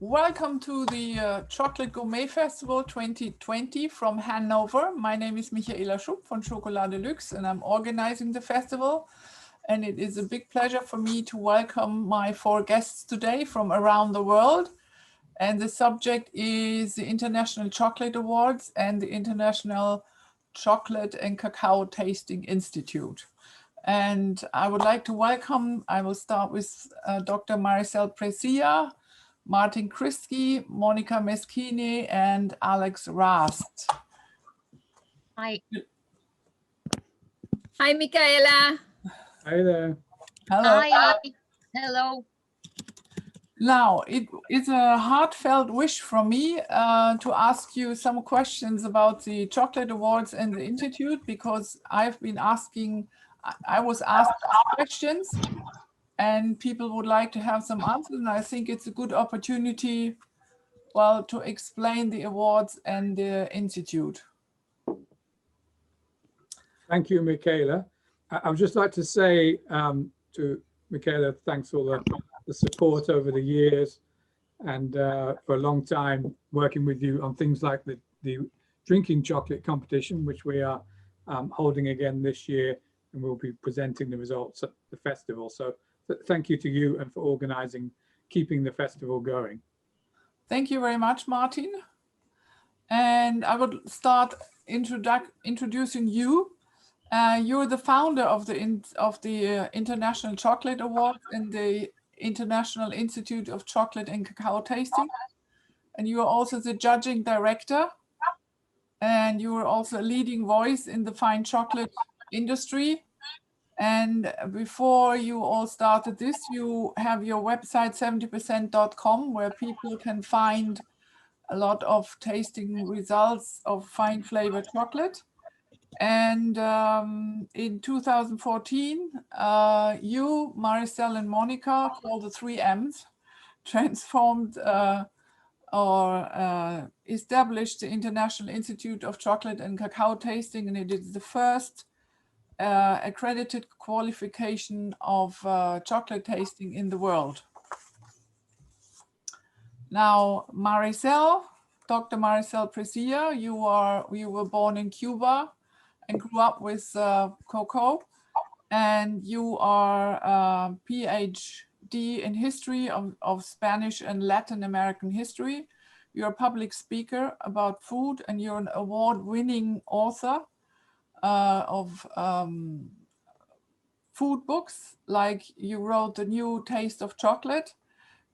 Welcome to the Chocolate Gourmet Festival 2020 from Hanover. My name is Michaela Schupp von Schokolade and I'm organizing the festival. And it is a big pleasure for me to welcome my 4 guests today from around the world. And the subject is the International Chocolate Awards and the International Chocolate and Cacao Tasting Institute. And I would like to welcome, I will start with Dr. Maricel Prescilla, Martin Christy, Monica Meschini, and Alex Rast. Hi. Hi, Michaela. Hi there. Hello. Hi. Hello. Now, it is a heartfelt wish from me to ask you some questions about the Chocolate Awards and the Institute, because I was asked questions and people would like to have some answers, and I think it's a good opportunity, well, to explain the awards and the Institute. Thank you, Michaela. I would just like to say to Michaela, thanks for the support over the years and for a long time working with you on things like the drinking chocolate competition, which we are holding again this year, and we'll be presenting the results at the festival. So thank you to you and for organizing, keeping the festival going. Thank you very much, Martin. And I would start introducing you. You're the founder of the International Chocolate Award and the International Institute of Chocolate and Cacao Tasting. And you are also the judging director. And you are also a leading voice in the fine chocolate industry. And before you all started this, you have your website 70%.com, where people can find a lot of tasting results of fine flavored chocolate. And in 2014, you, Maricel, and Monica, called the 3 M's, transformed or established the International Institute of Chocolate and Cacao Tasting, and it is the first accredited qualification of chocolate tasting in the world. Now, Maricel, Dr. Maricel Prescilla, you were born in Cuba and grew up with cocoa, and you are a PhD in history of Spanish and Latin American history. You're a public speaker about food, and you're an award-winning author of food books, like you wrote The New Taste of Chocolate,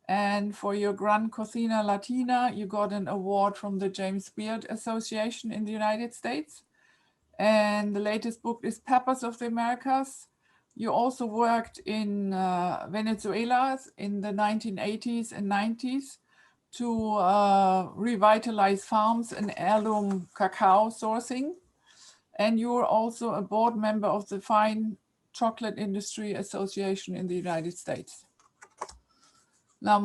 and for your Gran Cocina Latina, you got an award from the James Beard Association in the United States. And the latest book is Peppers of the Americas. You also worked in Venezuela in the 1980s and 90s to revitalize farms and heirloom cacao sourcing. And you are also a board member of the Fine Chocolate Industry Association in the United States. Now,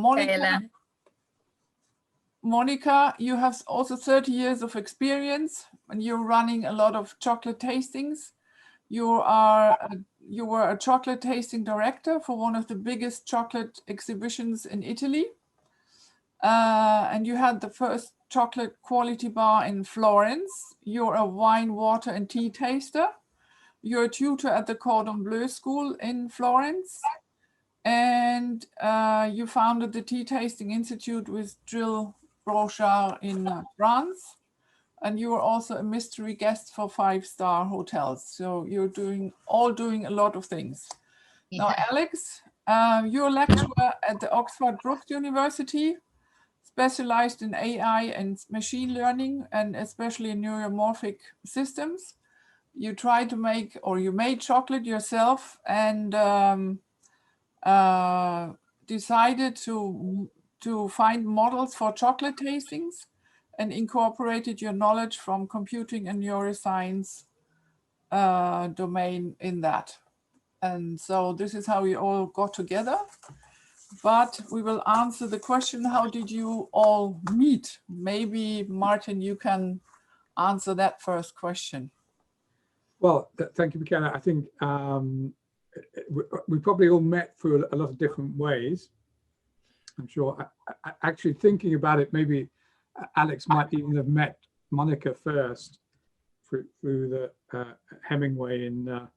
Monica, you have also 30 years of experience, and you're running a lot of chocolate tastings. You were a chocolate tasting director for one of the biggest chocolate exhibitions in Italy. And you had the first chocolate quality bar in Florence. You're a wine, water, and tea taster. You're a tutor at the Cordon Bleu School in Florence. And you founded the Tea Tasting Institute with Gilles Brochard in France. And you were also a mystery guest for 5-star hotels. So you're doing a lot of things. Yeah. Now, Alex, you're a lecturer at the Oxford Brookes University, specialized in AI and machine learning, and especially in neuromorphic systems. You tried to make, or you made chocolate yourself, and decided to find models for chocolate tastings and incorporated your knowledge from computing and neuroscience domain in that. And so this is how we all got together. But we will answer the question, how did you all meet? Maybe, Martin, you can answer that first question. Well, thank you, Michaela. I think we probably all met through a lot of different ways. I'm sure, actually thinking about it, maybe Alex might even have met Monica first through the Hemingway in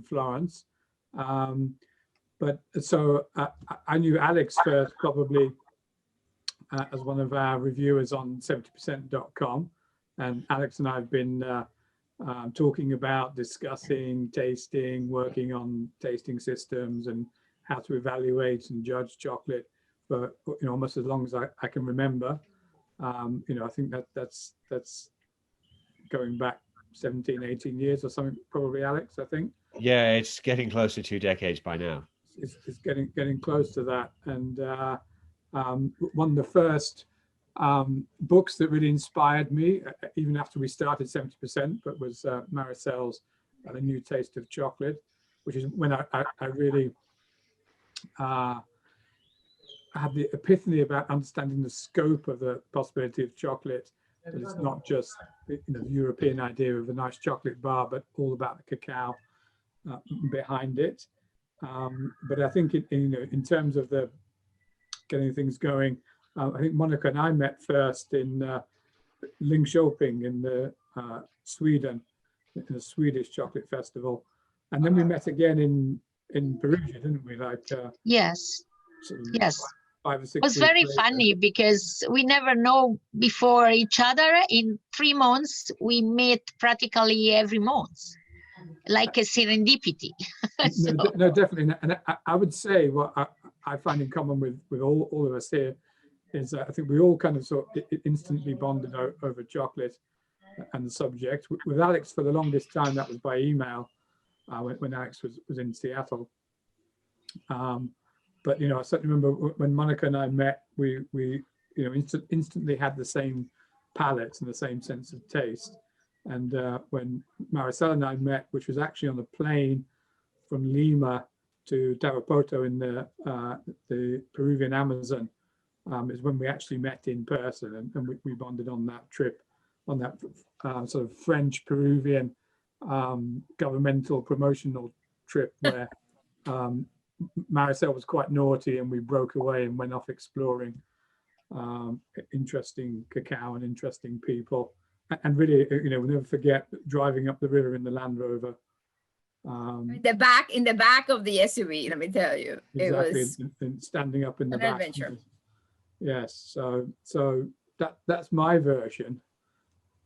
Florence. But so I knew Alex first, probably as one of our reviewers on 70%.com. And Alex and I have been talking about, discussing, tasting, working on tasting systems and how to evaluate and judge chocolate for almost as long as I can remember. I think that's going back 17, 18 years or something, probably, Alex, I think. Yeah, it's getting close to 2 decades by now. It's getting close to that. And one of the first books that really inspired me, even after we started 70%, but was Maricel's A New Taste of Chocolate, which is when I really had the epiphany about understanding the scope of the possibility of chocolate, that it's not just the European idea of a nice chocolate bar, but all about the cacao behind it. But I think in terms of the getting things going, I think Monica and I met first in Linköping in Sweden, in a Swedish chocolate festival, and then we met again in Perugia, didn't we? Like yes, yes. 5 or 6 It was weeks very later. funny because we never know before each other. In 3 months, we meet practically every month, like a serendipity. So, No, definitely. And I would say what I find in common with all of us here is that I think we all kind of sort of instantly bonded over chocolate and the subject. With Alex, for the longest time, that was by email when Alex was in Seattle. But I certainly remember when Monica and I met, we instantly had the same palate and the same sense of taste. And when Maricel and I met, which was actually on a plane from Lima to Tarapoto in the Peruvian Amazon, is when we actually met in person, and we bonded on that trip, on that sort of French-Peruvian governmental promotional trip where Maricel was quite naughty and we broke away and went off exploring interesting cacao and interesting people. And really, we'll never forget driving up the river in the Land Rover. In the back of the SUV, let me tell you. Exactly, It was and standing up in the an back. adventure. Yes, so that's my version.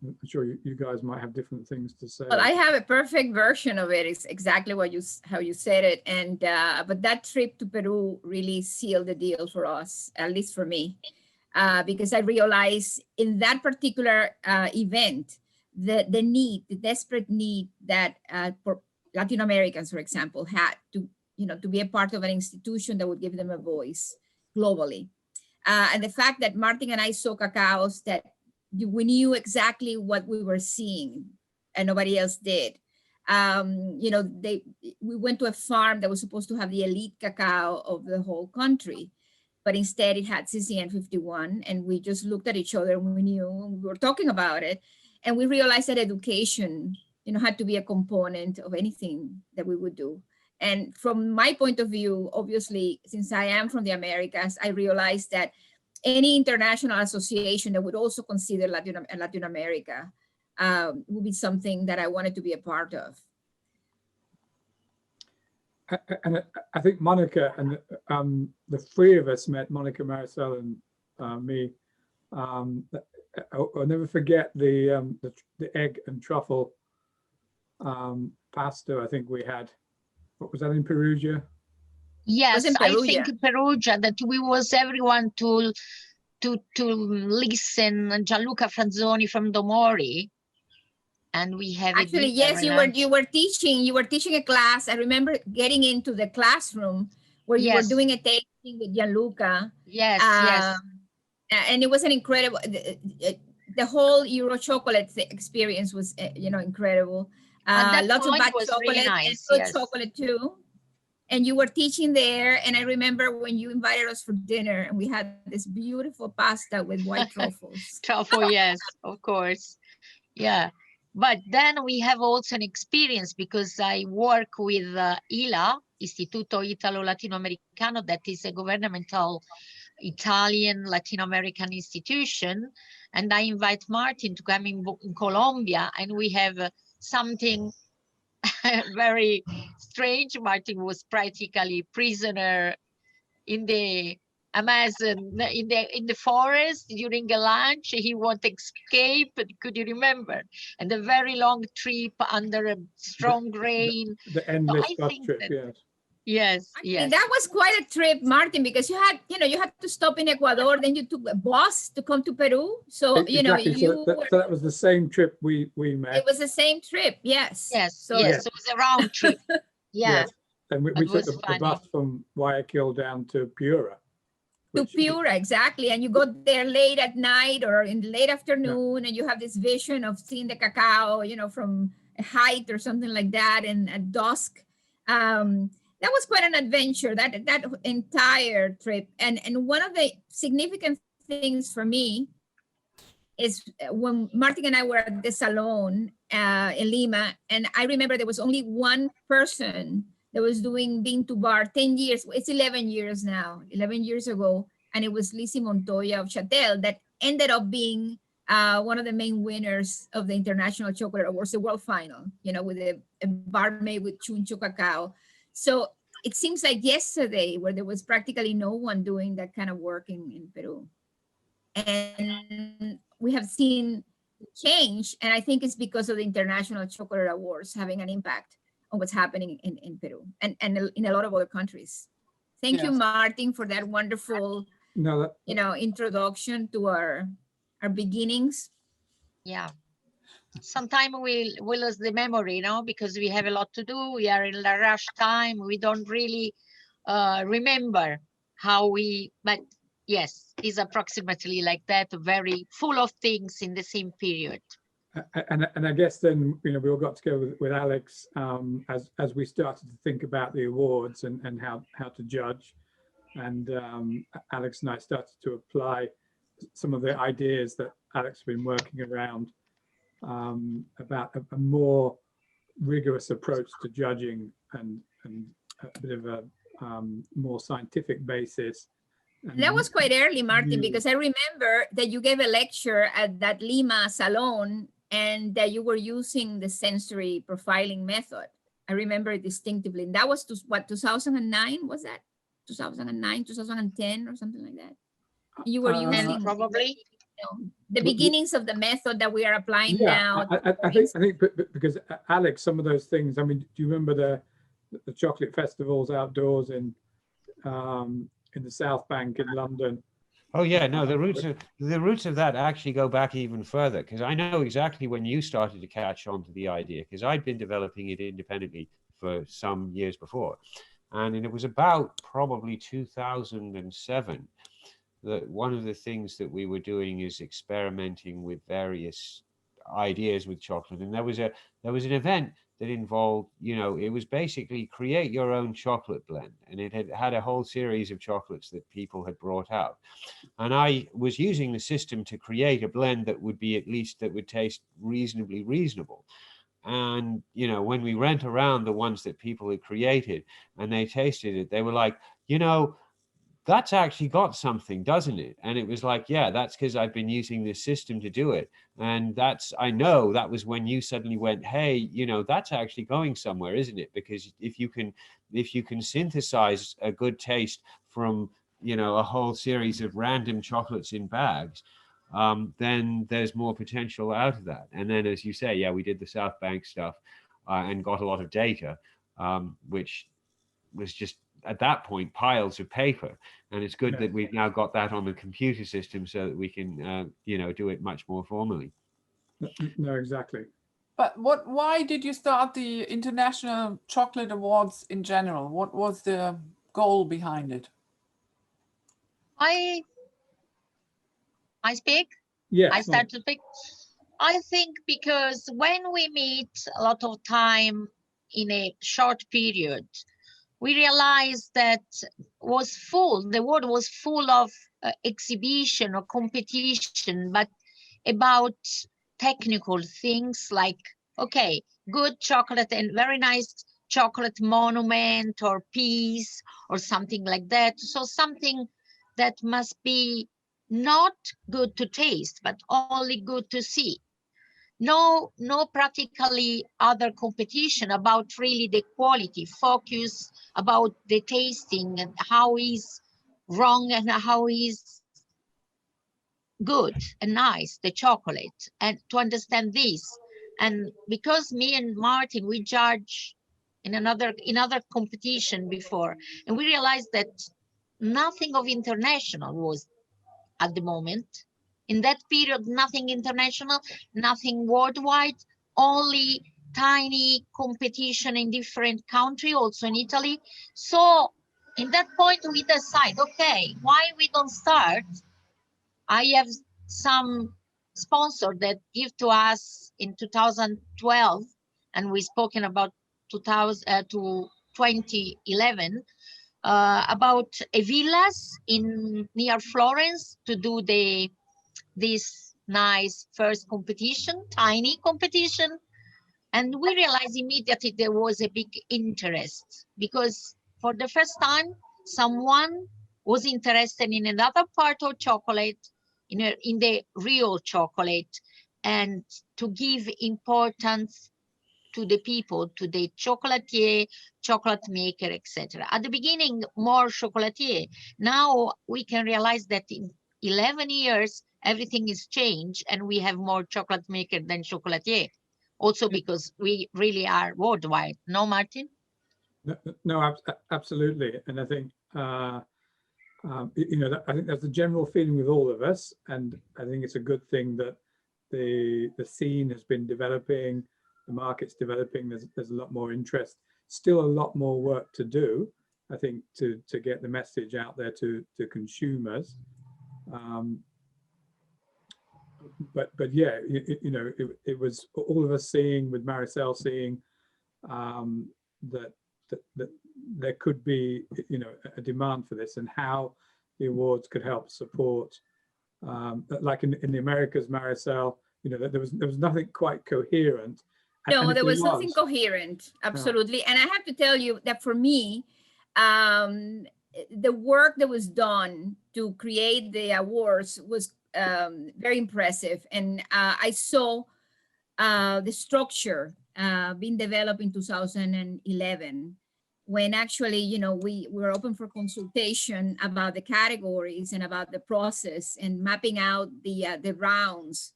I'm sure you guys might have different things to say. Well, I have a perfect version of it. It's exactly how you said it. And but that trip to Peru really sealed the deal for us, at least for me, because I realized in that particular event, the desperate need that for Latin Americans, for example, had to be a part of an institution that would give them a voice globally. And the fact that Martin and I saw cacaos that we knew exactly what we were seeing and nobody else did. We went to a farm that was supposed to have the elite cacao of the whole country, but instead it had CCN 51, and we just looked at each other and we knew, and we were talking about it, and we realized that education, had to be a component of anything that we would do. And from my point of view, obviously, since I am from the Americas, I realized that any international association that would also consider Latin America would be something that I wanted to be a part of. And I think Monica and the 3 of us met, Monica, Maricel, and me. I'll never forget the egg and truffle pasta. I think we had. What was that, in Perugia? yes, in I Perugia. think Perugia, that we was everyone to listen Gianluca Franzoni from Domori, and we have a Actually, dinner, yes, you were teaching a class. I remember getting into the classroom where you were Yes. doing a tasting with Gianluca. yes, yes. And it was an incredible, the whole Euro chocolate experience was, incredible. At that Lots of point bad was chocolate really and nice, good yes. chocolate too. And you were teaching there. And I remember when you invited us for dinner and we had this beautiful pasta with white truffles. Truffle, yes, of course. Yeah, But then we have also an experience because I work with ILA, Istituto Italo Latinoamericano, that is a governmental Italian Latin American institution. And I invite Martin to come in Colombia, and we have something very strange. Martin was practically prisoner in the Amazon, in the forest during a lunch. He won't escape. Could you remember? And a very long trip under a strong rain. The endless bus trip, yes. Yes, Actually, yes. that was quite a trip, Martin, because you had to stop in Ecuador, then you took a bus to come to Peru. So, Exactly. So that was the same trip we met. It was the same trip, yes. Yes, So, yes, it was a round trip. Yeah. Yes. And we It took was the funny. bus from Guayaquil down to Piura. To which- Piura, exactly. And you got there late at night or in the late afternoon, and you have this vision of seeing the cacao, from a height or something like that, and at dusk. That was quite an adventure, that entire trip. And one of the significant things for me is when Martin and I were at the salon in Lima, and I remember there was only one person that was doing bean to bar 10 years. It's 11 years now, 11 years ago. And it was Lizzie Montoya of Chatel that ended up being one of the main winners of the International Chocolate Awards, the world final, with a bar made with chuncho cacao. So it seems like yesterday where there was practically no one doing that kind of work in Peru. And we have seen change. And I think it's because of the International Chocolate Awards having an impact on what's happening in Peru and in a lot of other countries. Thank you, Yes. Martin, for that wonderful, introduction to our beginnings. Yeah. Sometimes we lose the memory, because we have a lot to do. We are in a rush time. We don't really remember but yes, it's approximately like that, very full of things in the same period. And I guess then, we all got together with Alex as we started to think about the awards and how to judge. And Alex and I started to apply some of the ideas that Alex has been working around about a more rigorous approach to judging and a bit of a more scientific basis. And that was quite early, Martin, you- because I remember that you gave a lecture at that Lima salon and that you were using the sensory profiling method. I remember it distinctively. And that was 2009, was that? 2009, 2010 or something like that. You were using Probably. the beginnings of the method that we are applying now. I think because Alex, some of those things, do you remember the chocolate festivals outdoors in the South Bank in London? Oh yeah, no, the roots of that actually go back even further, because I know exactly when you started to catch on to the idea, because I'd been developing it independently for some years before. And it was about probably 2007 that one of the things that we were doing is experimenting with various ideas with chocolate. And there was an event that involved, it was basically create your own chocolate blend. And it had a whole series of chocolates that people had brought out. And I was using the system to create a blend that would be that would taste reasonably reasonable. And, when we went around the ones that people had created and they tasted it, they were like, that's actually got something, doesn't it? And it was like, yeah, that's because I've been using this system to do it. And I know that was when you suddenly went, hey, that's actually going somewhere, isn't it? Because if you can synthesize a good taste from, a whole series of random chocolates in bags, then there's more potential out of that. And then, as you say, yeah, we did the South Bank stuff and got a lot of data, which was just, at that point, piles of paper. And it's good that we've now got that on the computer system so that we can, do it much more formally. No, exactly. But why did you start the International Chocolate Awards in general? What was the goal behind it? I speak? Yeah. I start to speak. I think because when we meet a lot of time in a short period, we realized that the world was full of exhibition or competition, but about technical things like, okay, good chocolate and very nice chocolate monument or piece or something like that. So something that must be not good to taste, but only good to see. No practically other competition about really the quality, focus about the tasting and how is wrong and how is good and nice, the chocolate, and to understand this. And because me and Martin, we judge in another competition before, and we realized that nothing of international was at the moment. In that period, nothing international, nothing worldwide, only tiny competition in different countries, also in Italy. So in that point, we decide, okay, why we don't start? I have some sponsor that give to us in 2012, and we spoken about 2011, about a villas near Florence to do this nice first competition, tiny competition. And we realized immediately there was a big interest, because for the first time, someone was interested in another part of chocolate, in the real chocolate, and to give importance to the people, to the chocolatier, chocolate maker, etc. At the beginning, more chocolatier. Now we can realize that in 11 years, everything is changed and we have more chocolate maker than chocolatier. Also because we really are worldwide. No, Martin? No, absolutely. And I think, you know, I think that's the general feeling with all of us. And I think it's a good thing that the scene has been developing, the market's developing, there's a lot more interest, still a lot more work to do, I think, to get the message out there to consumers. But yeah, you know, it was all of us seeing, with Maricel seeing that there could be, you know, a demand for this, and how the awards could help support. Like in the Americas, Maricel, you know, there was nothing quite coherent. No, there was nothing coherent, absolutely. And I have to tell you that for me, the work that was done to create the awards was very impressive. And I saw the structure being developed in 2011, when actually, you know, we were open for consultation about the categories and about the process and mapping out the rounds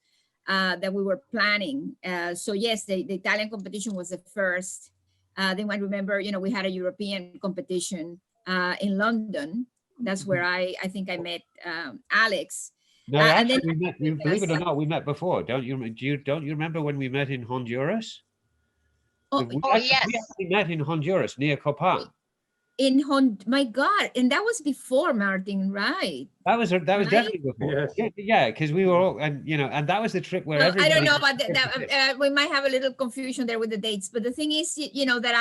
that we were planning. So yes, the Italian competition was the first. Then I remember, you know, we had a European competition in London. That's where I think I met Alex. No, actually, we met, believe it or not, we met before. Don't you remember when we met in Honduras? Oh, yes. We actually met in Honduras near Copan. My God, and that was before, Martin, right? That was right? definitely before. Yes. Yeah, because we were all, and you know, and that was the trip where everybody. I don't know about that. We might have a little confusion there with the dates, but the thing is, you know, that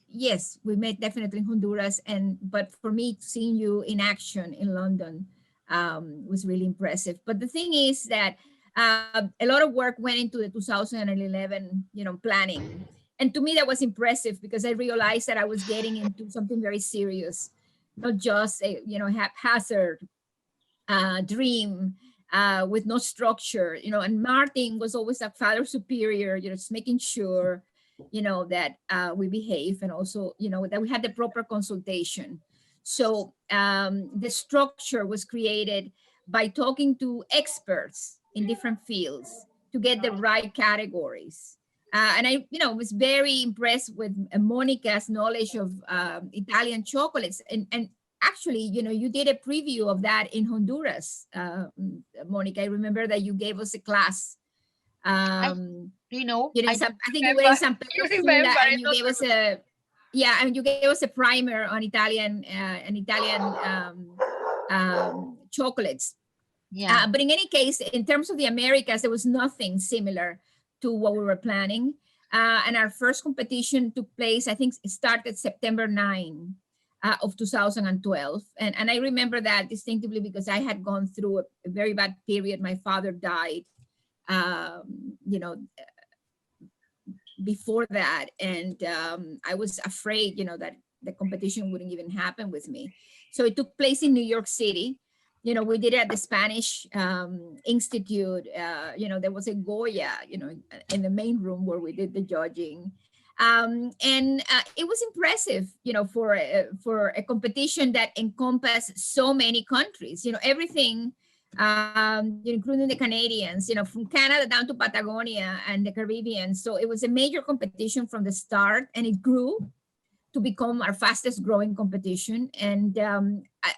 yes, we met definitely in Honduras, but for me, seeing you in action in London was really impressive. But the thing is that a lot of work went into the 2011, you know, planning. And to me, that was impressive, because I realized that I was getting into something very serious, not just a, you know, haphazard dream with no structure, you know. And Martin was always a father superior, you know, just making sure, you know, that we behave, and also, you know, that we had the proper consultation. So the structure was created by talking to experts in different fields to get the right categories. And I, you know, was very impressed with Monica's knowledge of Italian chocolates. And actually, you know, you did a preview of that in Honduras, Monica. I remember that you gave us a class. I think you were in San Pedro Sula, and you gave us you gave us a primer on Italian chocolates. Yeah. But in any case, in terms of the Americas, there was nothing similar to what we were planning. And our first competition took place, I think it started September 9 of 2012. And I remember that distinctively, because I had gone through a very bad period. My father died you know, before that. And I was afraid, you know, that the competition wouldn't even happen with me. So it took place in New York City. You know, we did it at the Spanish Institute. You know, there was a Goya, you know, in the main room where we did the judging. And it was impressive, you know, for a competition that encompassed so many countries, you know, everything, including the Canadians, you know, from Canada down to Patagonia and the Caribbean. So it was a major competition from the start, and it grew to become our fastest growing competition. And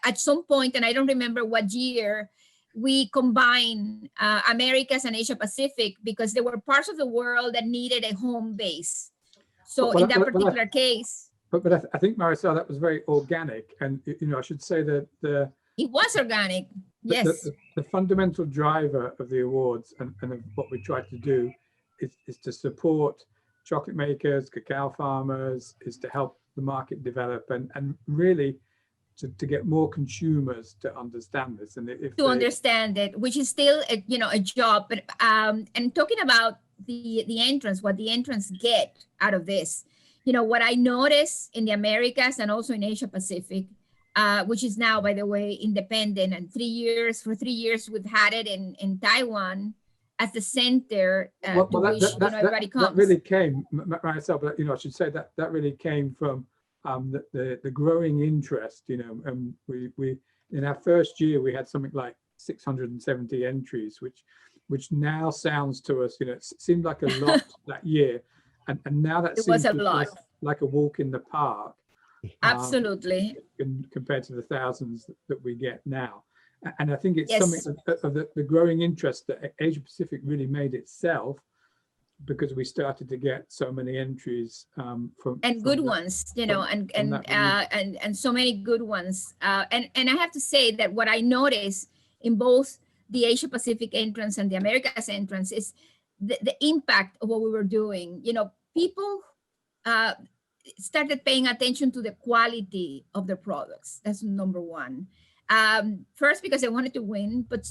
at some point, and I don't remember what year, we combined Americas and Asia Pacific because there were parts of the world that needed a home base. So in that particular case. But I think, Maricel, that was very organic. And, you know, I should say that it was organic, yes. The fundamental driver of the awards and of what we try to do is to support chocolate makers, cacao farmers, is to help the market develop and really to get more consumers to understand this. And understand it, which is still a job. But and talking about the entrance, what the entrants get out of this, you know, what I noticed in the Americas and also in Asia Pacific, which is now, by the way, independent, and for 3 years we've had it in Taiwan as the center everybody comes. That really came, myself, but you know, I should say that really came from the growing interest. You know, and we in our first year we had something like 670 entries, which now sounds to us, you know, it seemed like a lot that year, and now that seems like a walk in the park. Absolutely. Compared to the thousands that we get now. And I think it's something of the growing interest that Asia Pacific really made itself, because we started to get so many entries from good ones, you know, and so many good ones. And I have to say that what I noticed in both the Asia Pacific entrance and the Americas entrance is the impact of what we were doing. You know, people started paying attention to the quality of the products. That's number one. First, because they wanted to win, but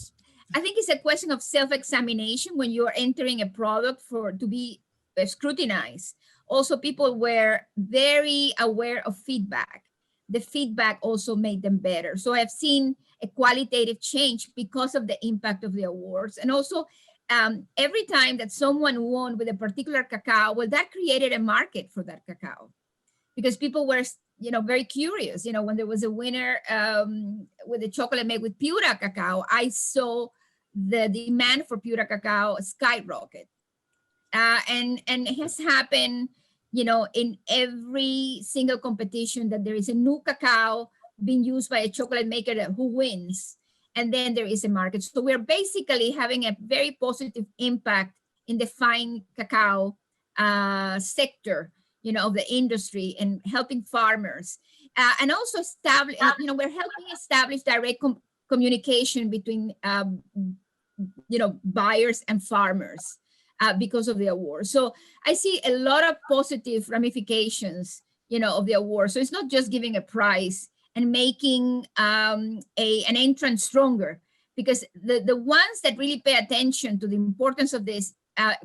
I think it's a question of self-examination when you're entering a product to be scrutinized. Also, people were very aware of feedback. The feedback also made them better. So I've seen a qualitative change because of the impact of the awards. And also, every time that someone won with a particular cacao, well, that created a market for that cacao, because people were, you know, very curious. You know, when there was a winner with a chocolate made with Pura cacao, I saw the demand for Pura cacao skyrocket. And it has happened, you know, in every single competition, that there is a new cacao being used by a chocolate maker who wins, and then there is a market. So we're basically having a very positive impact in the fine cacao sector, you know, of the industry, and helping farmers, and also establish, you know, we're helping establish direct communication between, you know, buyers and farmers because of the award. So I see a lot of positive ramifications, you know, of the award. So it's not just giving a prize and making an entrance stronger, because the ones that really pay attention to the importance of this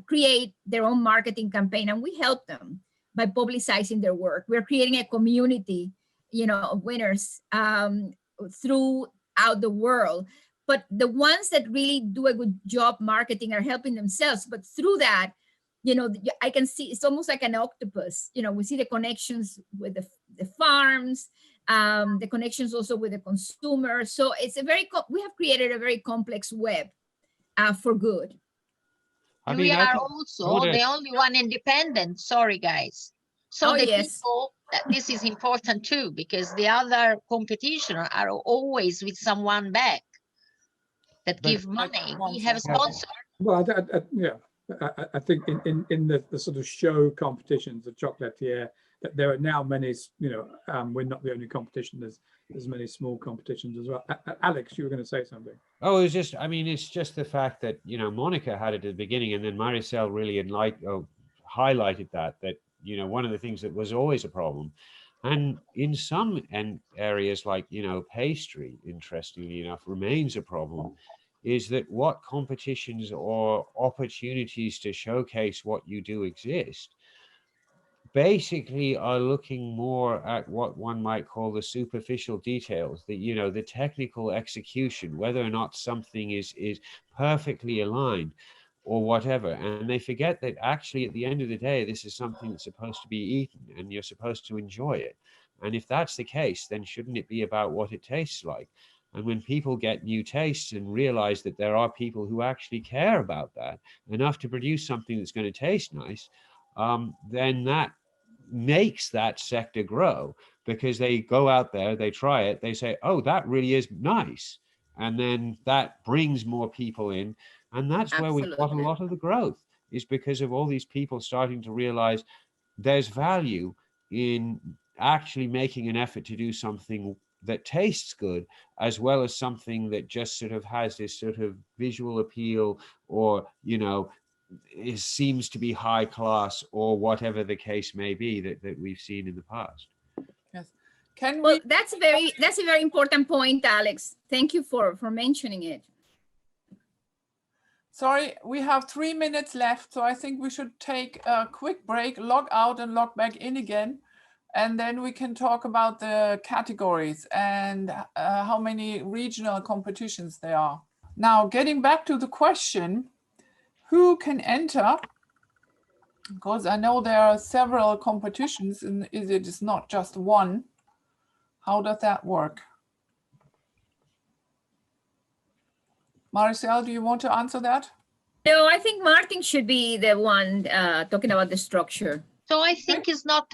create their own marketing campaign, and we help them by publicizing their work. We're creating a community, you know, of winners throughout the world. But the ones that really do a good job marketing are helping themselves. But through that, you know, I can see it's almost like an octopus. You know, we see the connections with the farms, the connections also with the consumer. So it's we have created a very complex web for good. And we are also the only one independent. Sorry, guys. So people, this is important too, because the other competition are always with someone back that give money. We have a sponsor. Well, I think in the sort of show competitions of chocolatier, that there are now many, you know, we're not the only competition. There's many small competitions as well. Alex, you were going to say something. Oh, it's just, I mean, it's just the fact that, you know, Monica had it at the beginning, and then Maricel really highlighted that, you know, one of the things that was always a problem, and in some areas like, you know, pastry, interestingly enough, remains a problem, is that what competitions or opportunities to showcase what you do exist basically are looking more at what one might call the superficial details, the, you know, the technical execution, whether or not something is perfectly aligned or whatever. And they forget that actually at the end of the day, this is something that's supposed to be eaten and you're supposed to enjoy it. And if that's the case, then shouldn't it be about what it tastes like? And when people get new tastes and realize that there are people who actually care about that enough to produce something that's going to taste nice, then that makes that sector grow, because they go out there, they try it, they say, oh, that really is nice. And then that brings more people in. And that's where we've got a lot of the growth, is because of all these people starting to realize there's value in actually making an effort to do something that tastes good, as well as something that just sort of has this sort of visual appeal, or, you know, it seems to be high class, or whatever the case may be that we've seen in the past. Yes. Well, that's a very important point, Alex. Thank you for mentioning it. Sorry, we have 3 minutes left, so I think we should take a quick break, log out and log back in again, and then we can talk about the categories and how many regional competitions there are. Now, getting back to the question, who can enter? Because I know there are several competitions and it is not just one. How does that work? Maricel, do you want to answer that? No, I think Martin should be the one talking about the structure. So I think it's not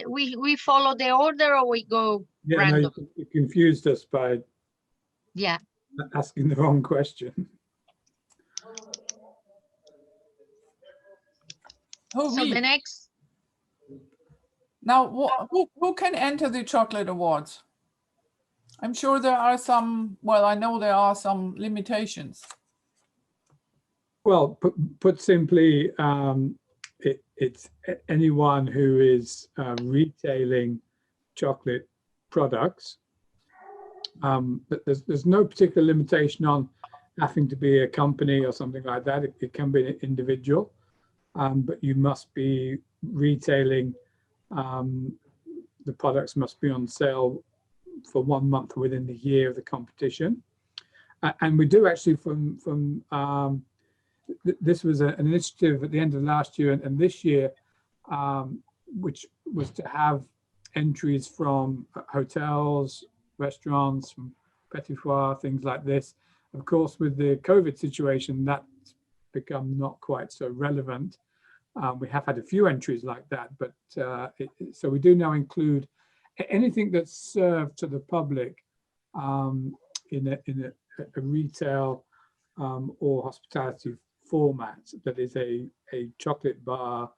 we follow the order, or we go random. No, you confused us by asking the wrong question. So the next. Now, who can enter the chocolate awards? I'm sure there are some, well, I know there are some limitations. Well, put simply, it's anyone who is retailing chocolate products. But there's no particular limitation on having to be a company or something like that. It can be an individual. But you must be retailing, the products must be on sale for 1 month within the year of the competition. And we do actually this was an initiative at the end of last year and this year, which was to have entries from hotels, restaurants, from petit foire, things like this. Of course, with the COVID situation, that's become not quite so relevant. We have had a few entries like that, but so we do now include anything that's served to the public in a retail or hospitality format, that is a chocolate bar,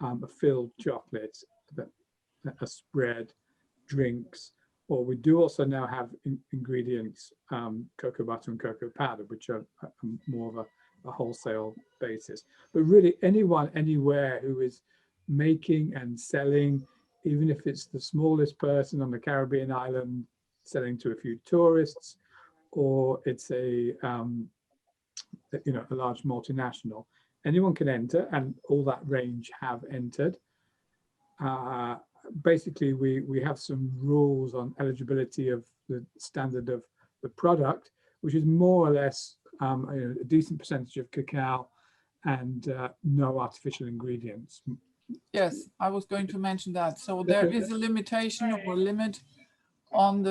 a filled chocolate, a spread, drinks, or we do also now have ingredients, cocoa butter and cocoa powder, which are more of a wholesale basis. But really anyone, anywhere who is making and selling, even if it's the smallest person on the Caribbean island selling to a few tourists, or it's a large multinational, anyone can enter, and all that range have entered. Basically, we have some rules on eligibility of the standard of the product, which is more or less a decent percentage of cacao and no artificial ingredients. Yes, I was going to mention that. So there is a limitation or a limit on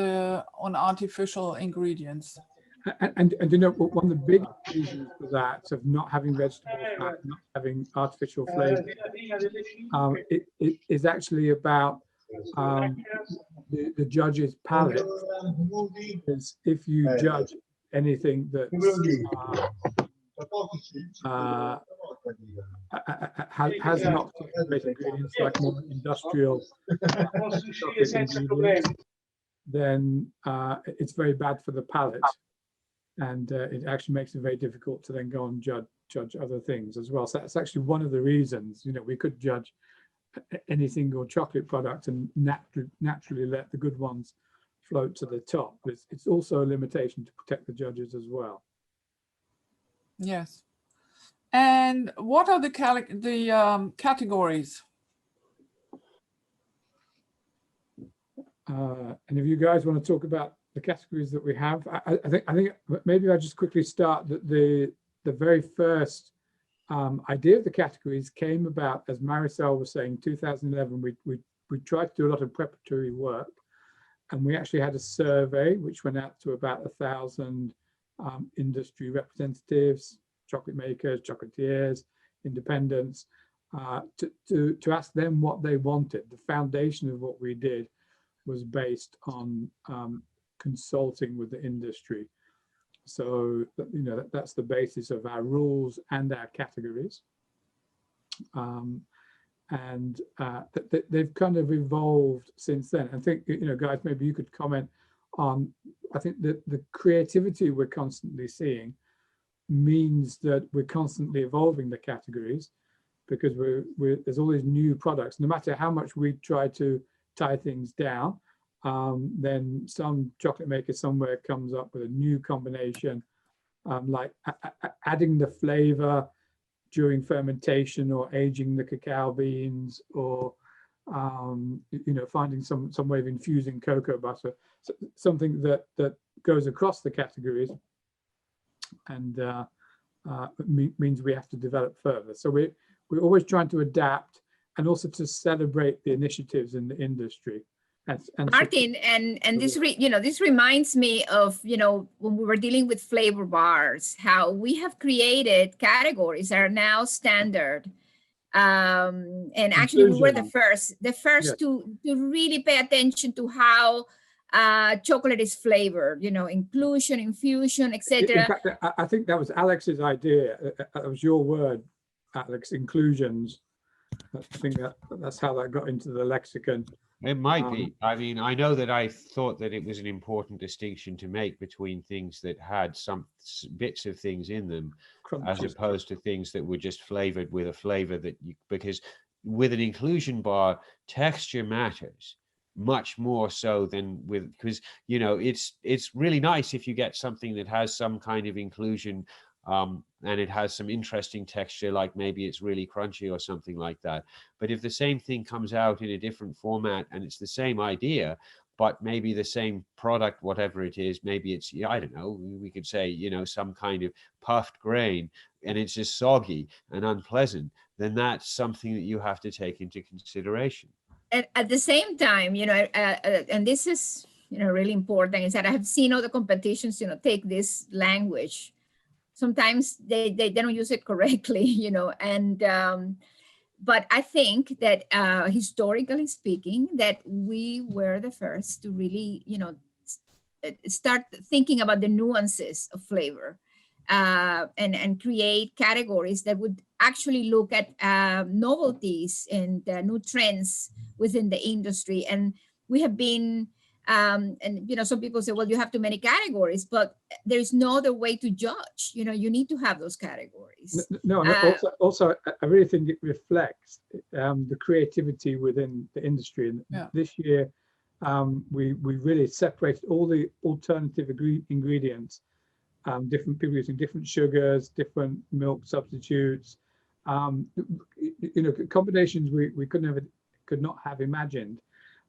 artificial ingredients. And you know, one of the big reasons for that, of not having vegetable fat, not having artificial flavor, it is actually about the judge's palate. Because if you judge anything that has not great ingredients, like more industrial ingredients, then it's very bad for the palate. And it actually makes it very difficult to then go and judge other things as well. So that's actually one of the reasons, you know, we could judge any single chocolate product and naturally let the good ones float to the top. But it's also a limitation to protect the judges as well. Yes. And what are the categories? And if you guys want to talk about the categories that we have, I think maybe I'll just quickly start that the very first idea of the categories came about, as Maricel was saying, 2011. We tried to do a lot of preparatory work, and we actually had a survey which went out to about 1,000 industry representatives, chocolate makers, chocolatiers, independents, to ask them what they wanted. The foundation of what we did was based on consulting with the industry. So, you know, that's the basis of our rules and our categories. They've kind of evolved since then. I think, you know, guys, maybe you could comment on, I think that the creativity we're constantly seeing means that we're constantly evolving the categories, because there's all these new products. No matter how much we try to tie things down, then some chocolate maker somewhere comes up with a new combination, like adding the flavor during fermentation, or aging the cacao beans, or you know, finding some way of infusing cocoa butter, so something that goes across the categories, and means we have to develop further. So we're always trying to adapt, and also to celebrate the initiatives in the industry. And Martin, and this this reminds me of, you know, when we were dealing with flavor bars, how we have created categories that are now standard. And actually we were the first yes, to really pay attention to how chocolate is flavored, you know, inclusion, infusion, etc. In fact, I think that was Alex's idea. That was your word, Alex, inclusions. I think that's how that got into the lexicon. It might be. I mean, I know that I thought that it was an important distinction to make between things that had some bits of things in them, as opposed to things that were just flavored with a flavor that you, because with an inclusion bar, texture matters much more so than with, because, you know, it's really nice if you get something that has some kind of inclusion, and it has some interesting texture, like maybe it's really crunchy or something like that. But if the same thing comes out in a different format and it's the same idea, but maybe the same product, whatever it is, maybe it's, I don't know, we could say, you know, some kind of puffed grain, and it's just soggy and unpleasant, then that's something that you have to take into consideration. And at the same time, you know, and this is, you know, really important, is that I have seen other competitions, you know, take this language. Sometimes they don't use it correctly, you know, and but I think that historically speaking, that we were the first to really, you know, start thinking about the nuances of flavor, and create categories that would actually look at novelties and new trends within the industry. And we have been, and, you know, some people say, well, you have too many categories, but there's no other way to judge. You know, you need to have those categories. No, also, I really think it reflects the creativity within the industry. And yeah, this year, we really separated all the alternative ingredients, different people using different sugars, different milk substitutes, you know, combinations we could not have imagined.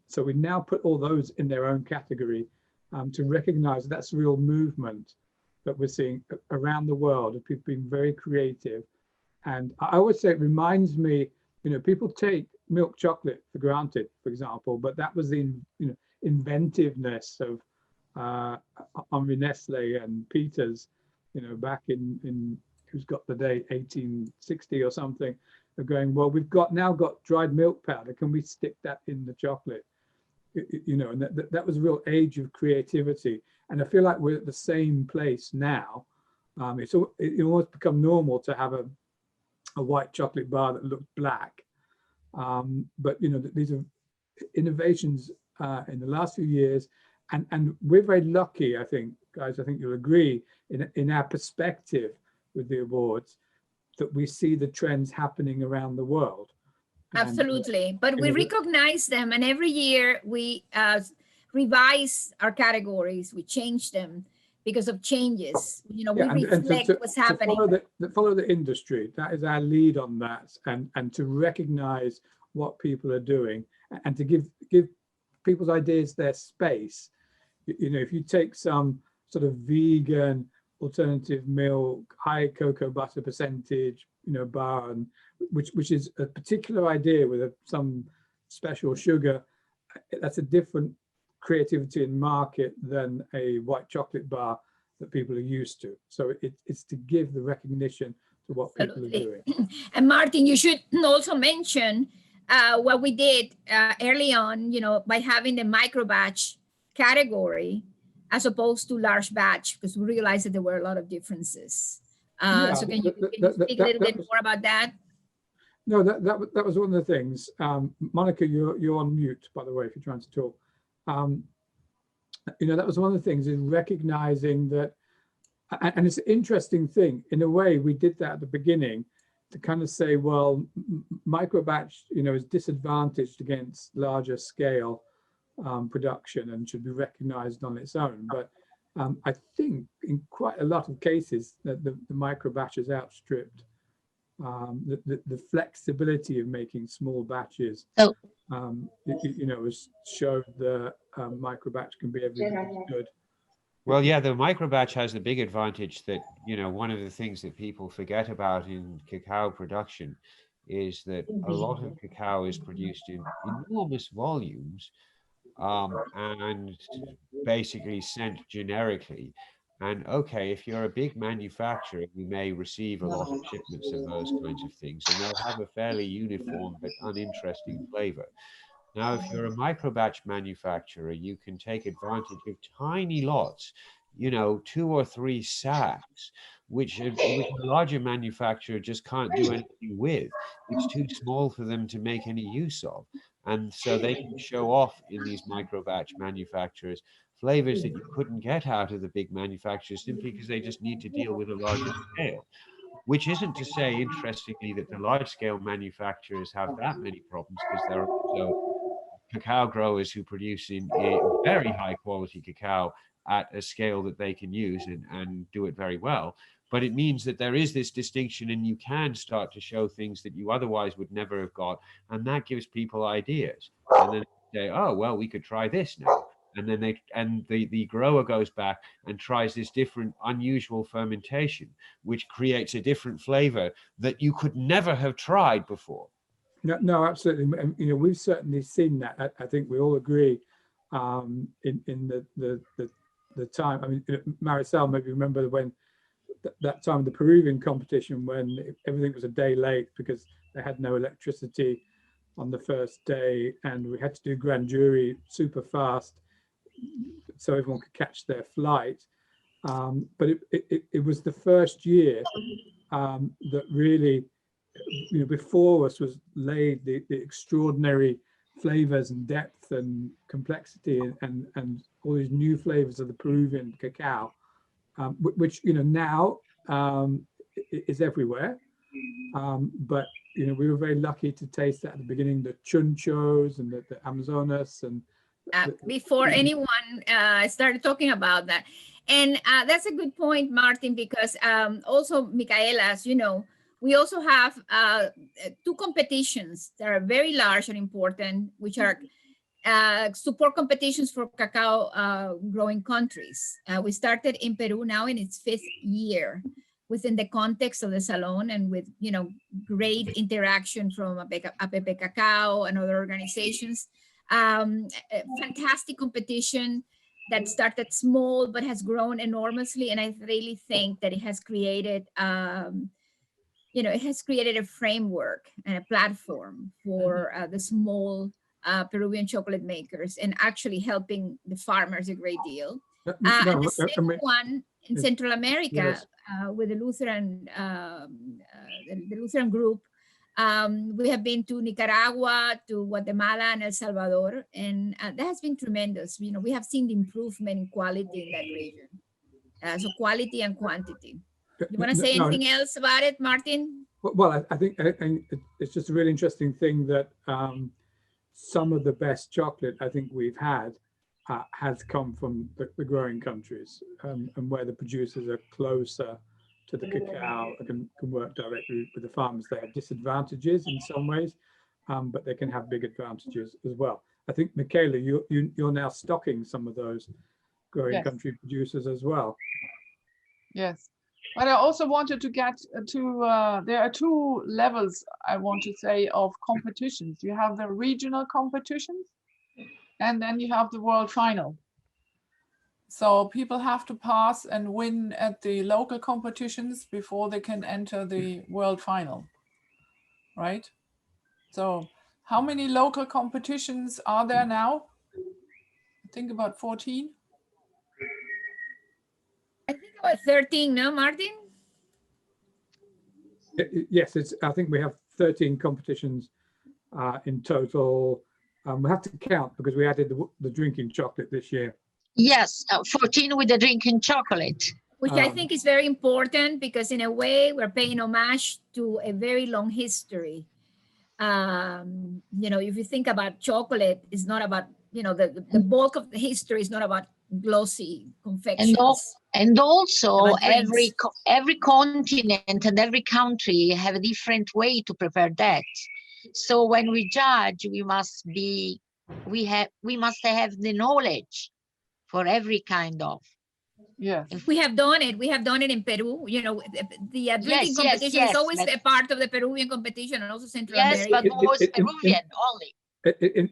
So we now put all those in their own category, to recognize that's a real movement that we're seeing around the world of people being very creative. And I always say it reminds me, you know, people take milk chocolate for granted, for example, but that was the, you know, inventiveness of Henri Nestle and Peters, you know, back in who's got the date, 1860 or something, of going, well, we've now got dried milk powder, can we stick that in the chocolate? You know, and that was a real age of creativity. And I feel like we're at the same place now. It almost become normal to have a white chocolate bar that looks black. But, you know, these are innovations in the last few years. And we're very lucky, I think, guys, I think you'll agree, in our perspective with the awards, that we see the trends happening around the world. Absolutely, but we recognize them, and every year we revise our categories, we change them, because of changes. You know, Yeah, we reflect what's happening. Follow the industry. That is our lead on that, and to recognize what people are doing, and to give people's ideas their space. You know, if you take some sort of vegan alternative milk, high cocoa butter percentage, you know, bar, and which is a particular idea with some special sugar, that's a different creativity and market than a white chocolate bar that people are used to. So it's to give the recognition to what people are doing. And Martin, you should also mention what we did early on, you know, by having the micro batch category as opposed to large batch, because we realized that there were a lot of differences. So can you speak a little bit more about that? No, that was one of the things. Monica, you're on mute, by the way, if you're trying to talk. You know, that was one of the things, is recognizing that, and it's an interesting thing. In a way, we did that at the beginning to kind of say, well, micro batch, you know, is disadvantaged against larger scale production and should be recognized on its own. But I think in quite a lot of cases that the micro batch has outstripped the flexibility of making small batches. So, you know, has showed the micro batch can be everything that's good. Well, yeah, the micro batch has the big advantage that, you know, one of the things that people forget about in cacao production is that a lot of cacao is produced in enormous volumes and basically sent generically. And okay, if you're a big manufacturer, you may receive a lot of shipments of those kinds of things, and they'll have a fairly uniform but uninteresting flavor. Now, if you're a micro batch manufacturer, you can take advantage of tiny lots, you know, 2 or 3 sacks, which a larger manufacturer just can't do anything with. It's too small for them to make any use of. And so they can show off in these micro batch manufacturers flavors that you couldn't get out of the big manufacturers simply because they just need to deal with a larger scale. Which isn't to say, interestingly, that the large scale manufacturers have that many problems, because there are also cacao growers who produce in very high quality cacao at a scale that they can use and do it very well. But it means that there is this distinction, and you can start to show things that you otherwise would never have got. And that gives people ideas. And then they say, oh, well, we could try this now. And then the grower goes back and tries this different unusual fermentation, which creates a different flavor that you could never have tried before. No, absolutely. You know, we've certainly seen that. I think we all agree in the time. I mean, Maricel, maybe remember when that time, the Peruvian competition, when everything was a day late because they had no electricity on the first day, and we had to do grand jury super fast so everyone could catch their flight. But it was the first year that really, you know, before us was laid the extraordinary flavors and depth and complexity and all these new flavors of the Peruvian cacao, which, you know, now is everywhere. But, you know, we were very lucky to taste that at the beginning, the chunchos and the Amazonas. And before anyone started talking about that. And that's a good point, Martin, because also, Micaela, as you know, we also have 2 competitions that are very large and important, which are support competitions for cacao growing countries. We started in Peru now in its 5th year within the context of the Salon, and with, you know, great interaction from APP Cacao and other organizations. Fantastic competition that started small but has grown enormously, and I really think that it has created you know, it has created a framework and a platform for the small Peruvian chocolate makers, and actually helping the farmers a great deal. And the second one in Central America, yes, with the Lutheran group. We have been to Nicaragua, to Guatemala, and El Salvador, and that has been tremendous. You know, we have seen the improvement in quality in that region. So quality and quantity. You want to say anything else about it, Martin? Well, I think it's just a really interesting thing that some of the best chocolate I think we've had has come from the growing countries, and where the producers are closer to the cacao and can work directly with the farmers. They have disadvantages in some ways, but they can have big advantages as well. I think, Michaela, you're now stocking some of those growing country producers as well. Yes, but I also wanted to get to, there are two levels, I want to say, of competitions. You have the regional competitions, and then you have the world final. So people have to pass and win at the local competitions before they can enter the world final, right? So how many local competitions are there now? I think about 14. I think about 13, no, Martin? Yes, I think we have 13 competitions in total. We have to count because we added the drinking chocolate this year. Yes, 14 with the drinking chocolate. Which I think is very important because in a way we're paying homage to a very long history. You know, if you think about chocolate, it's not about, you know, the bulk of the history is not about glossy confections. And also drinks. every continent and every country have a different way to prepare that. So when we judge, we must have the knowledge for every kind of. Yes. We have done it. We have done it in Peru. You know, the drinking competition is always a part of the Peruvian competition and also Central America. Yes, but most Peruvian only.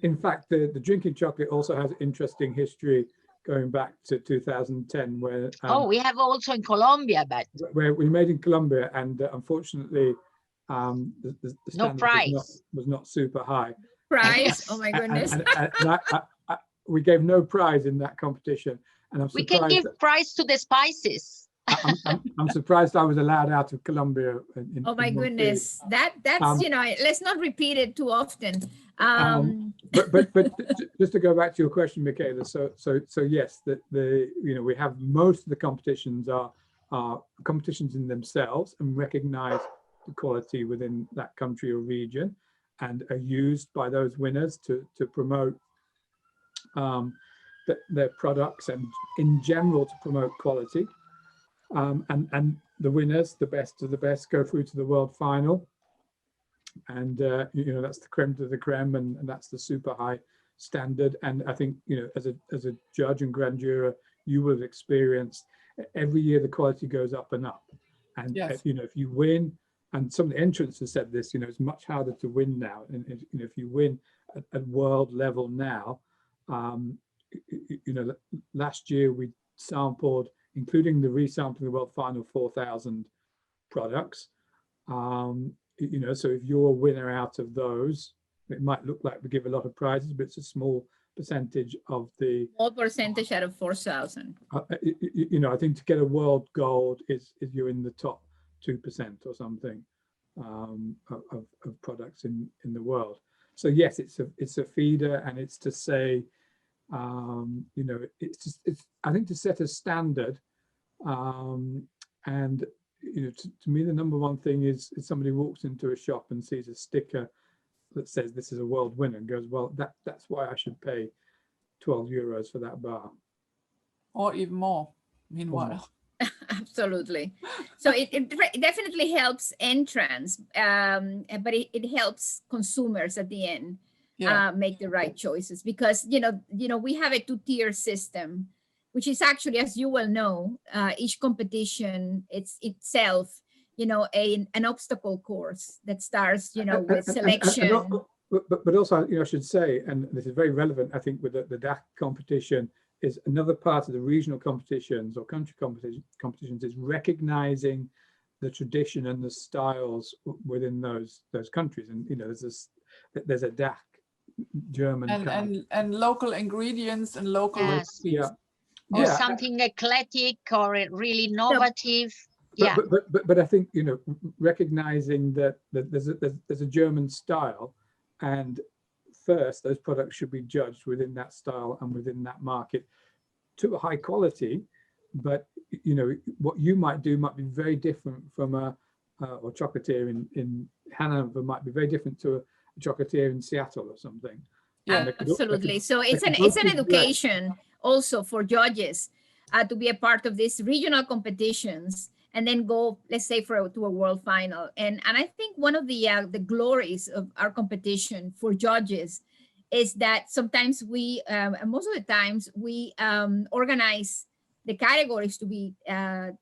In fact, the drinking chocolate also has interesting history going back to 2010, where we have also in Colombia, but where we made in Colombia, and unfortunately, the standard was not super high. Prize? Oh my goodness! And we gave no prize in that competition, and we can give prize to the spices. I'm surprised I was allowed out of Colombia. Oh my goodness, that's you know, let's not repeat it too often. But just to go back to your question, Michaela. So yes, we have most of the competitions are competitions in themselves and recognize the quality within that country or region, and are used by those winners to promote their products and in general to promote quality. And the winners, the best of the best, go through to the world final. And, that's the creme de la creme, and that's the super high standard. And I think, as a judge and grand juror, you will have experienced every year the quality goes up and up. And, if you win, and some of the entrants have said this, it's much harder to win now. And, if you win at world level now, last year we sampled, including the resampling the world final, 4,000 products. So if you're a winner out of those, it might look like we give a lot of prizes, but it's a small percentage of the. Small percentage out of 4,000. I think to get a world gold is you're in the top 2% or something of products in the world. So yes, it's a feeder, and it's to say, it's I think to set a standard, and to me the number one thing is somebody walks into a shop and sees a sticker that says this is a world winner and goes, well, that's why I should pay 12 euros for that bar, or even more meanwhile. Absolutely. So it definitely helps entrants, but it helps consumers at the end make the right choices, because we have a two-tier system, which is actually, as you well know, each competition it's itself an obstacle course that starts with selection. But also, I should say, and this is very relevant, I think, with the DAC competition, is another part of the regional competitions or country competitions is recognizing the tradition and the styles within those countries. And there's a DAC German and local ingredients and local recipes. Or something eclectic or really innovative. But I think recognizing that there's a German style, and first those products should be judged within that style and within that market to a high quality. But what you might do might be very different from or chocolatier in Hanover might be very different to a chocolatier in Seattle or something. Yeah. Absolutely. So it's an both be great. education also for judges to be a part of these regional competitions and then go, let's say, to a world final. And I think one of the glories of our competition for judges is that sometimes we, most of the times, we organize the categories to be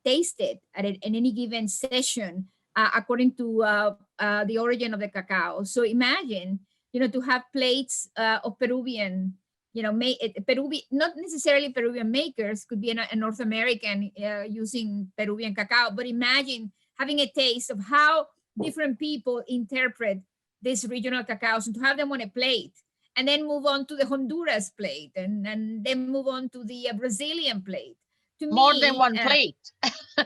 tasted in any given session according to the origin of the cacao. So imagine, to have plates of Peruvian, Peruvian, not necessarily Peruvian makers, could be a North American using Peruvian cacao, but imagine having a taste of how different people interpret these regional cacaos and to have them on a plate, and then move on to the Honduras plate, and then move on to the Brazilian plate. To More me, than one plate.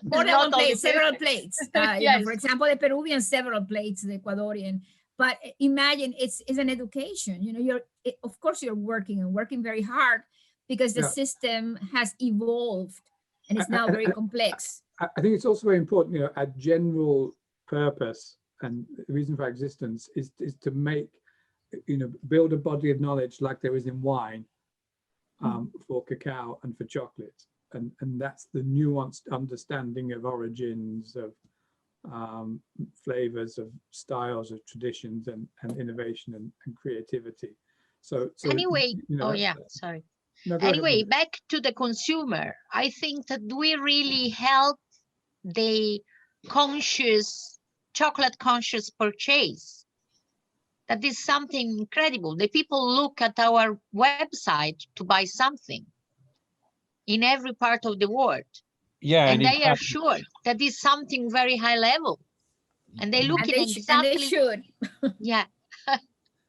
More than one plate, several plates. Yes. For example, the Peruvian, several plates, the Ecuadorian. But imagine it's an education. Of course you're working very hard because the system has evolved and it's now very complex. I think it's also very important, a general purpose and the reason for existence is to make, build a body of knowledge like there is in wine for cacao and for chocolate. And that's the nuanced understanding of origins, of flavors, of styles, of traditions, and innovation and creativity. So anyway, sorry. No, anyway, back to the consumer. I think that we really help the chocolate conscious purchase. That is something incredible. The people look at our website to buy something in every part of the world. Yeah, and they are sure that is something very high level, and they look at exactly. And they should. Yeah.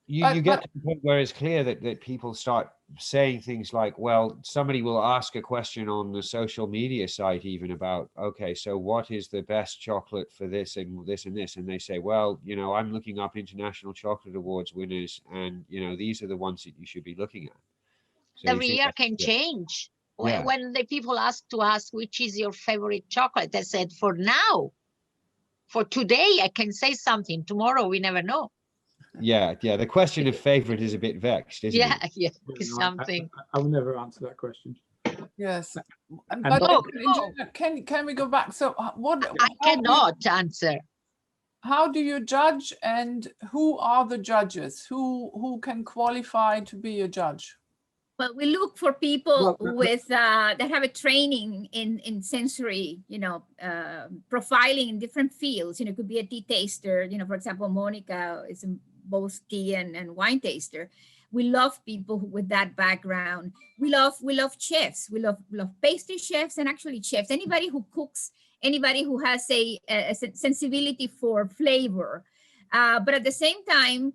You get to the point where it's clear that people start saying things like, well, somebody will ask a question on the social media site even about, okay, so what is the best chocolate for this and this and this? And they say, well, I'm looking up International Chocolate Awards winners, and, these are the ones that you should be looking at. So every year can change. Yeah. When the people ask which is your favorite chocolate, I said, for now, for today, I can say something. Tomorrow, we never know. Yeah. The question of favorite is a bit vexed, isn't it? Yeah, something. I will never answer that question. Yes. But can we go back? So I cannot answer. How do you judge, and who are the judges? Who can qualify to be a judge? Well, we look for people with that have a training in sensory, profiling in different fields. It could be a tea taster. For example, Monica is both tea and wine taster. We love people with that background. We love chefs. We love pastry chefs and actually chefs. Anybody who cooks, anybody who has a sensibility for flavor. But at the same time,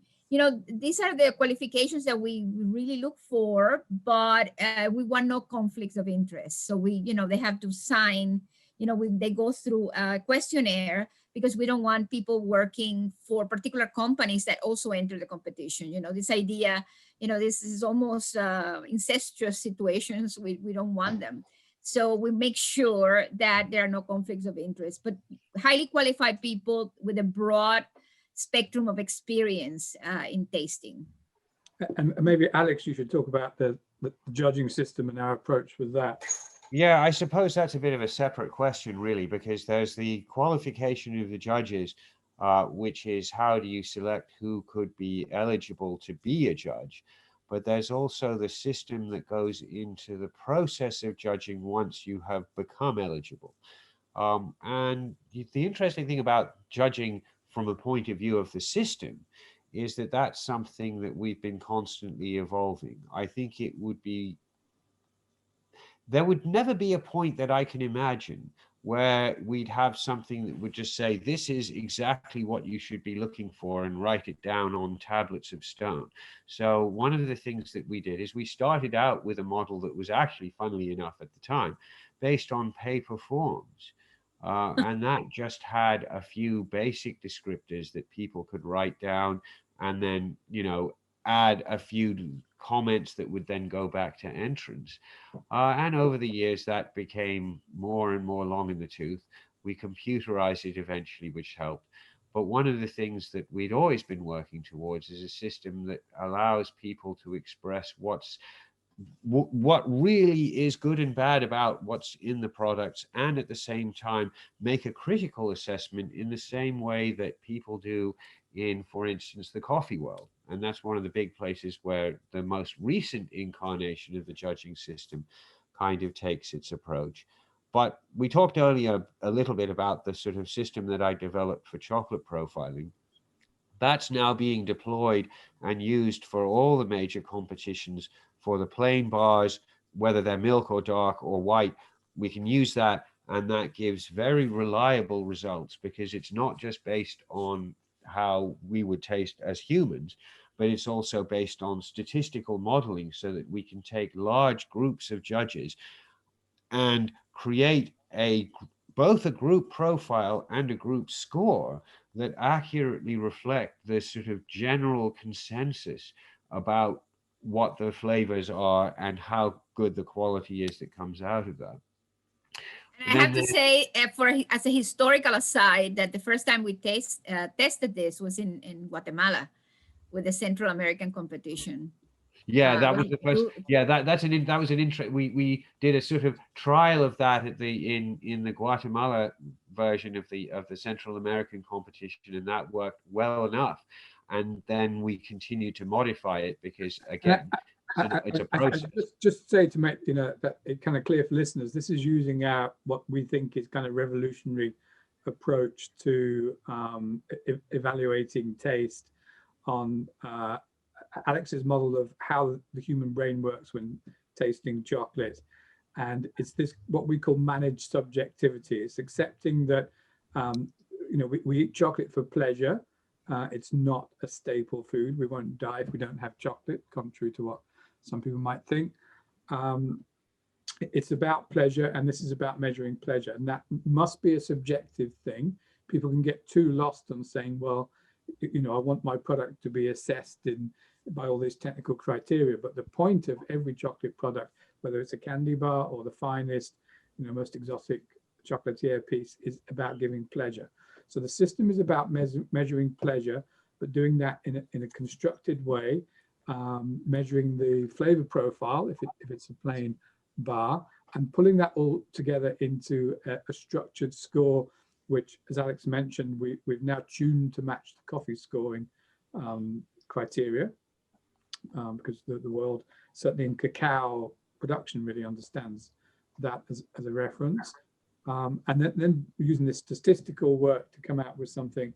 these are the qualifications that we really look for, but we want no conflicts of interest. So they have to sign, they go through a questionnaire because we don't want people working for particular companies that also enter the competition. This idea, this is almost incestuous situations. We don't want them. So we make sure that there are no conflicts of interest, but highly qualified people with a broad spectrum of experience in tasting. And maybe Alex, you should talk about the judging system and our approach with that. Yeah, I suppose that's a bit of a separate question, really, because there's the qualification of the judges, which is how do you select who could be eligible to be a judge? But there's also the system that goes into the process of judging once you have become eligible. And the interesting thing about judging from a point of view of the system is that that's something that we've been constantly evolving. I think there would never be a point that I can imagine where we'd have something that would just say, this is exactly what you should be looking for, and write it down on tablets of stone. So one of the things that we did is we started out with a model that was actually, funnily enough at the time, based on paper forms. And that just had a few basic descriptors that people could write down, and then, add a few comments that would then go back to entrance. And over the years, that became more and more long in the tooth. We computerized it eventually, which helped. But one of the things that we'd always been working towards is a system that allows people to express what really is good and bad about what's in the products, and at the same time make a critical assessment in the same way that people do in, for instance, the coffee world. And that's one of the big places where the most recent incarnation of the judging system kind of takes its approach. But we talked earlier a little bit about the sort of system that I developed for chocolate profiling. That's now being deployed and used for all the major competitions for the plain bars, whether they're milk or dark or white. We can use that, and that gives very reliable results, because it's not just based on how we would taste as humans, but it's also based on statistical modeling, so that we can take large groups of judges and create both a group profile and a group score that accurately reflect the sort of general consensus about what the flavors are and how good the quality is that comes out of that. And I have to say, as a historical aside, that the first time we tested this was in Guatemala with the Central American competition. Yeah, that was the first. Yeah, that was an interest. We did a sort of trial of that at in the Guatemala version of the Central American competition, and that worked well enough. And then we continued to modify it, because again, it's a process. Just say, to make that it kind of clear for listeners, this is using what we think is kind of revolutionary approach to evaluating taste on Alex's model of how the human brain works when tasting chocolate. And it's this, what we call managed subjectivity. It's accepting that we eat chocolate for pleasure. It's not a staple food. We won't die if we don't have chocolate, contrary to what some people might think. It's about pleasure, and this is about measuring pleasure, and that must be a subjective thing. People can get too lost on saying, well, I want my product to be assessed by all these technical criteria. But the point of every chocolate product, whether it's a candy bar or the finest, most exotic chocolatier piece, is about giving pleasure. So the system is about measuring pleasure, but doing that in a constructed way, measuring the flavor profile if it's a plain bar, and pulling that all together into a structured score, which, as Alex mentioned, we've now tuned to match the coffee scoring criteria, because the world, certainly in cacao production, really understands that as a reference. And then using this statistical work to come out with something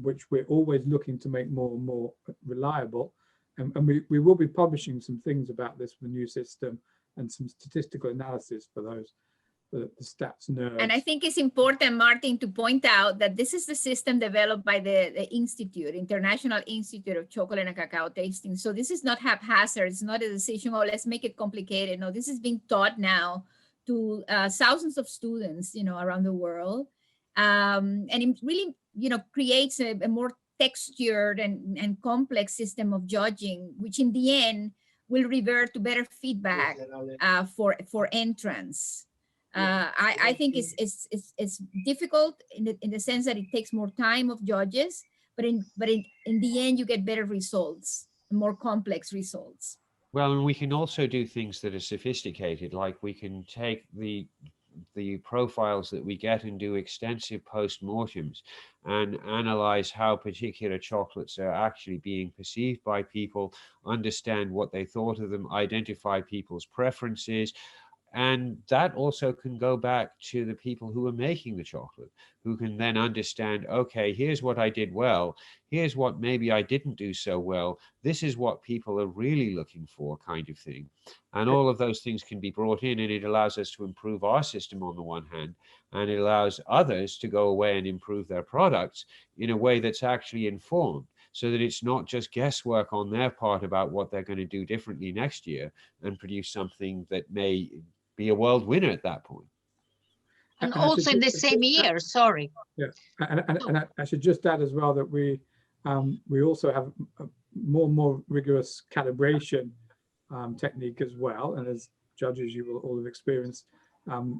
which we're always looking to make more and more reliable. And we will be publishing some things about this with the new system and some statistical analysis for those, the stats nerds. And I think it's important, Martin, to point out that this is the system developed by the Institute, International Institute of Chocolate and Cacao Tasting. So this is not haphazard. It's not a decision, oh, let's make it complicated. No, this is being taught now to thousands of students, around the world. And it really, creates a more textured and complex system of judging, which in the end will revert to better feedback for entrants. I think it's difficult in the sense that it takes more time of judges, but in the end you get better results, more complex results. Well, and we can also do things that are sophisticated, like we can take the profiles that we get and do extensive post-mortems and analyze how particular chocolates are actually being perceived by people, understand what they thought of them, identify people's preferences. And that also can go back to the people who are making the chocolate, who can then understand, okay, here's what I did well. Here's what maybe I didn't do so well. This is what people are really looking for, kind of thing. And all of those things can be brought in, and it allows us to improve our system on the one hand, and it allows others to go away and improve their products in a way that's actually informed, so that it's not just guesswork on their part about what they're going to do differently next year and produce something that may be a world winner at that point. And also in the same year, sorry. Yeah, and I should just add as well that we also have a more and more rigorous calibration technique as well. And as judges, you will all have experienced, our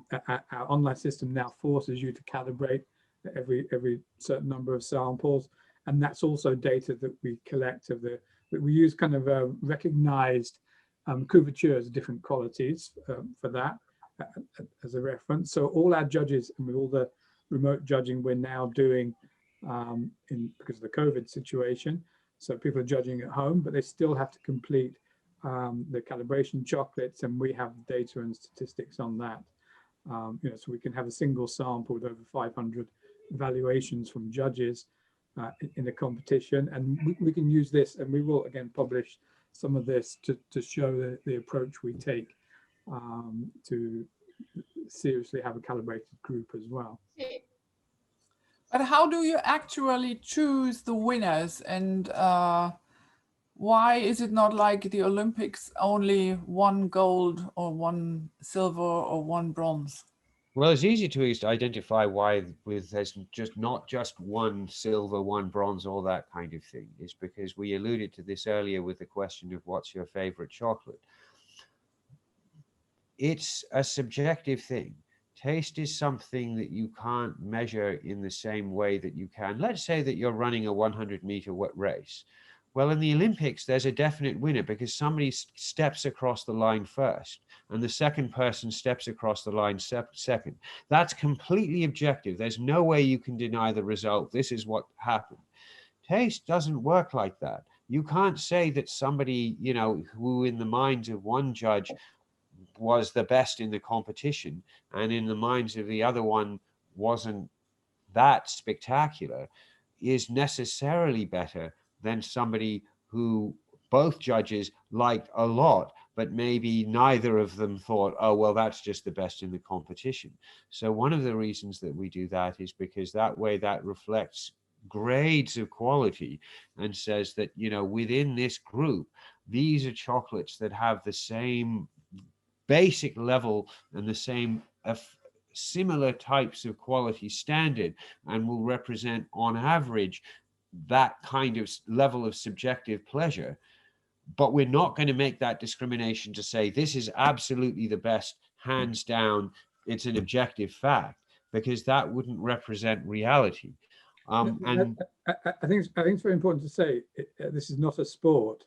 online system now forces you to calibrate every certain number of samples. And that's also data that we collect we use kind of recognized couvertures of different qualities for that as a reference. So all our judges, and with all the remote judging we're now doing because of the COVID situation, so people are judging at home, but they still have to complete the calibration chocolates, and we have data and statistics on that. So we can have a single sample with over 500 evaluations from judges in the competition, and we can use this, and we will again publish some of this to show the approach we take to seriously have a calibrated group as well. But how do you actually choose the winners, and why is it not like the Olympics, only one gold or one silver or one bronze? Well, it's easy to identify why there's just not just one silver, one bronze, all that kind of thing. It's because we alluded to this earlier with the question of what's your favorite chocolate. It's a subjective thing. Taste is something that you can't measure in the same way that you can. Let's say that you're running a 100-meter race. Well, in the Olympics, there's a definite winner because somebody steps across the line first and the second person steps across the line second. That's completely objective. There's no way you can deny the result. This is what happened. Taste doesn't work like that. You can't say that somebody, who in the minds of one judge was the best in the competition and in the minds of the other one wasn't that spectacular is necessarily better than somebody who both judges liked a lot, but maybe neither of them thought, oh, well, that's just the best in the competition. So one of the reasons that we do that is because that way that reflects grades of quality and says that, within this group, these are chocolates that have the same basic level and the same similar types of quality standard and will represent on average that kind of level of subjective pleasure. But we're not going to make that discrimination to say this is absolutely the best, hands down, it's an objective fact, because that wouldn't represent reality. And I think it's very important to say this is not a sport.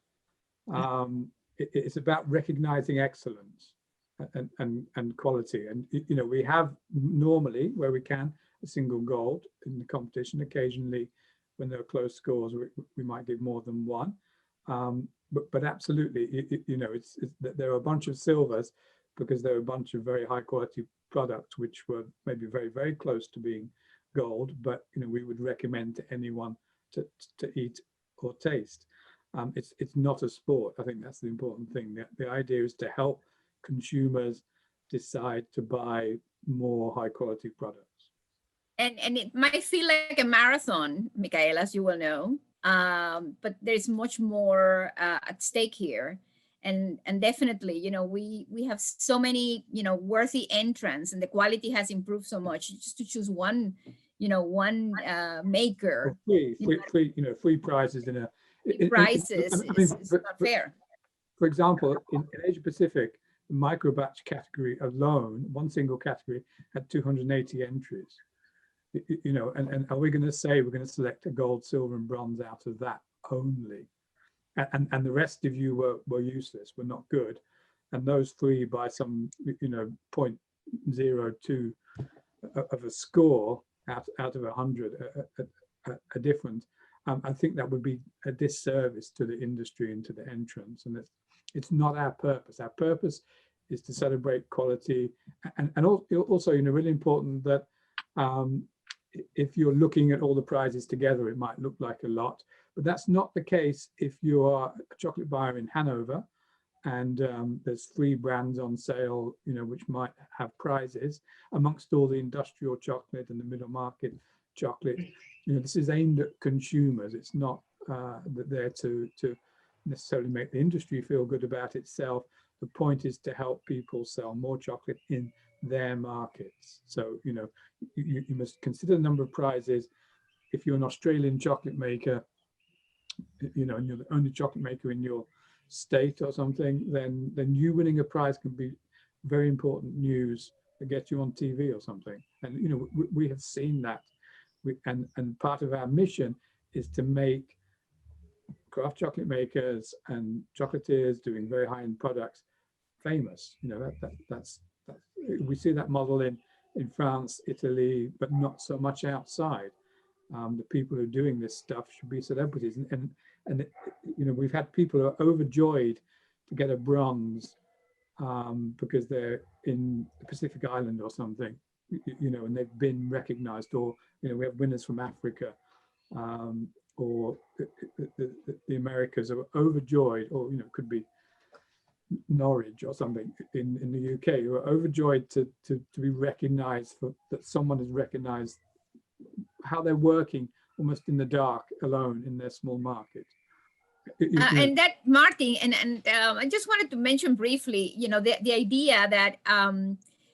It's about recognizing excellence and quality. And we have normally, where we can, a single gold in the competition. Occasionally, when there are close scores, we might give more than one. But absolutely, there are a bunch of silvers because there are a bunch of very high quality products which were maybe very, very close to being gold, but we would recommend to anyone to eat or taste. It's not a sport. I think that's the important thing. The idea is to help consumers decide to buy more high quality products. And it might feel like a marathon, Michael, as you will know, but there's much more at stake here. And definitely, we have so many, worthy entrants, and the quality has improved so much. Just to choose one, maker. Free prizes in a prices is not fair. For example, in Asia Pacific, the micro batch category alone, one single category, had 280 entries. And are we going to say we're going to select a gold, silver, and bronze out of that only? And the rest of you were useless, were not good, and those three by some 0.02 of a score out of 100 are different. I think that would be a disservice to the industry and to the entrants, and it's not our purpose. Our purpose is to celebrate quality, and also really important that if you're looking at all the prizes together, it might look like a lot, but that's not the case if you are a chocolate buyer in Hanover and there's 3 brands on sale, which might have prizes amongst all the industrial chocolate and the middle market chocolate. This is aimed at consumers. It's not there to necessarily make the industry feel good about itself. The point is to help people sell more chocolate in their markets. So, you must consider the number of prizes. If you're an Australian chocolate maker, and you're the only chocolate maker in your state or something, then you winning a prize can be very important news to get you on TV or something. And, we have seen that and part of our mission is to make craft chocolate makers and chocolatiers doing very high-end products famous. You know, that's we see that model in France, Italy, but not so much outside. The people who are doing this stuff should be celebrities, and you know, we've had people who are overjoyed to get a bronze because they're in the Pacific Island or something, you know, and they've been recognized. Or, you know, we have winners from Africa, or the Americas are overjoyed, or, you know, could be Norwich or something in the UK, who are overjoyed to be recognized for that. Someone has recognized how they're working almost in the dark, alone in their small market. And that, Martin, and I just wanted to mention briefly, you know, the idea that,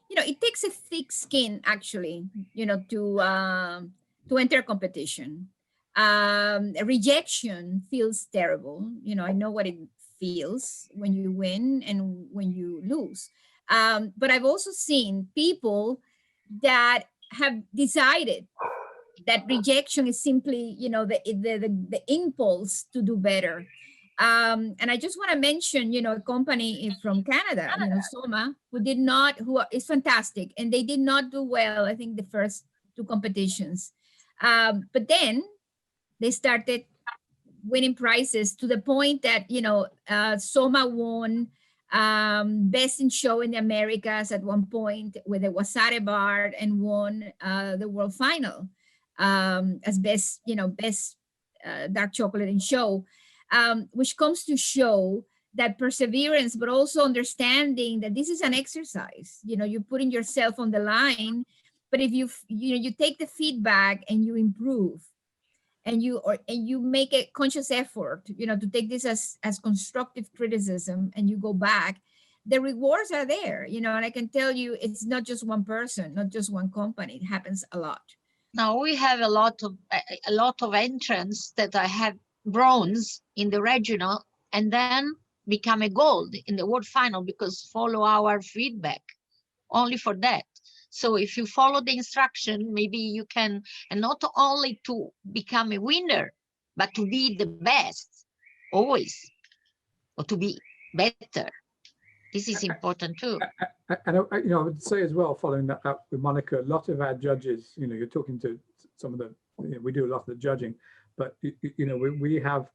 you know, it takes a thick skin, actually, you know, to enter a competition. Rejection feels terrible. You know, I know what it feels when you win and when you lose. But I've also seen people that have decided that rejection is simply, you know, the impulse to do better. And I just want to mention, you know, a company from Canada, you know, Soma, who is fantastic, and they did not do well, I think, the first 2 competitions. But then they started winning prizes to the point that, you know, Soma won best in show in the Americas at one point with the Wasare bar, and won the world final as best, you know, best dark chocolate in show, which comes to show that perseverance, but also understanding that this is an exercise. You know, you're putting yourself on the line, but if you take the feedback and you improve, and you make a conscious effort, you know, to take this as constructive criticism, and you go back, the rewards are there, you know. And I can tell you, it's not just one person, not just one company. It happens a lot. Now we have a lot of entrants that I have bronze in the regional, and then become a gold in the world final because follow our feedback only for that. So if you follow the instruction, maybe you can, and not only to become a winner, but to be the best always, or to be better. This is important too. And you know, I would say as well, following that up with Monica, a lot of our judges, you know, you're talking to some of the, you know, we do a lot of the judging, but you know, we have,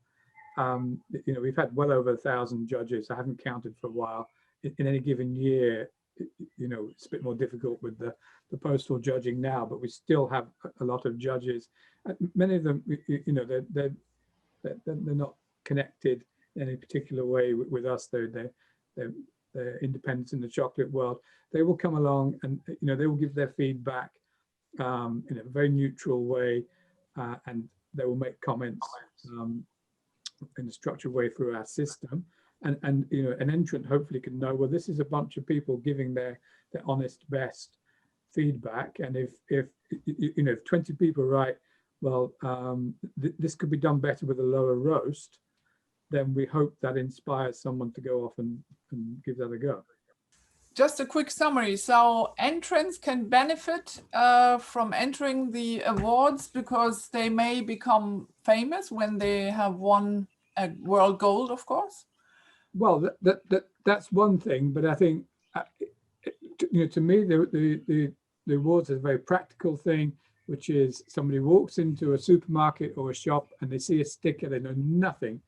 you know, we've had well over 1,000 judges. I haven't counted for a while. In any given year, you know, it's a bit more difficult with the postal judging now, but we still have a lot of judges. Many of them, you know, they're not connected in any particular way with us. They're independents in the chocolate world. They will come along and, you know, they will give their feedback in a very neutral way, and they will make comments in a structured way through our system. And you know, an entrant hopefully can know, well, this is a bunch of people giving their honest best feedback. And if you know, if 20 people write, well, this could be done better with a lower roast, then we hope that inspires someone to go off and give that a go. Just a quick summary. So entrants can benefit from entering the awards because they may become famous when they have won a world gold, of course. Well, that's one thing, but I think, you know, to me, the awards is a very practical thing, which is somebody walks into a supermarket or a shop and they see a sticker, they know nothing,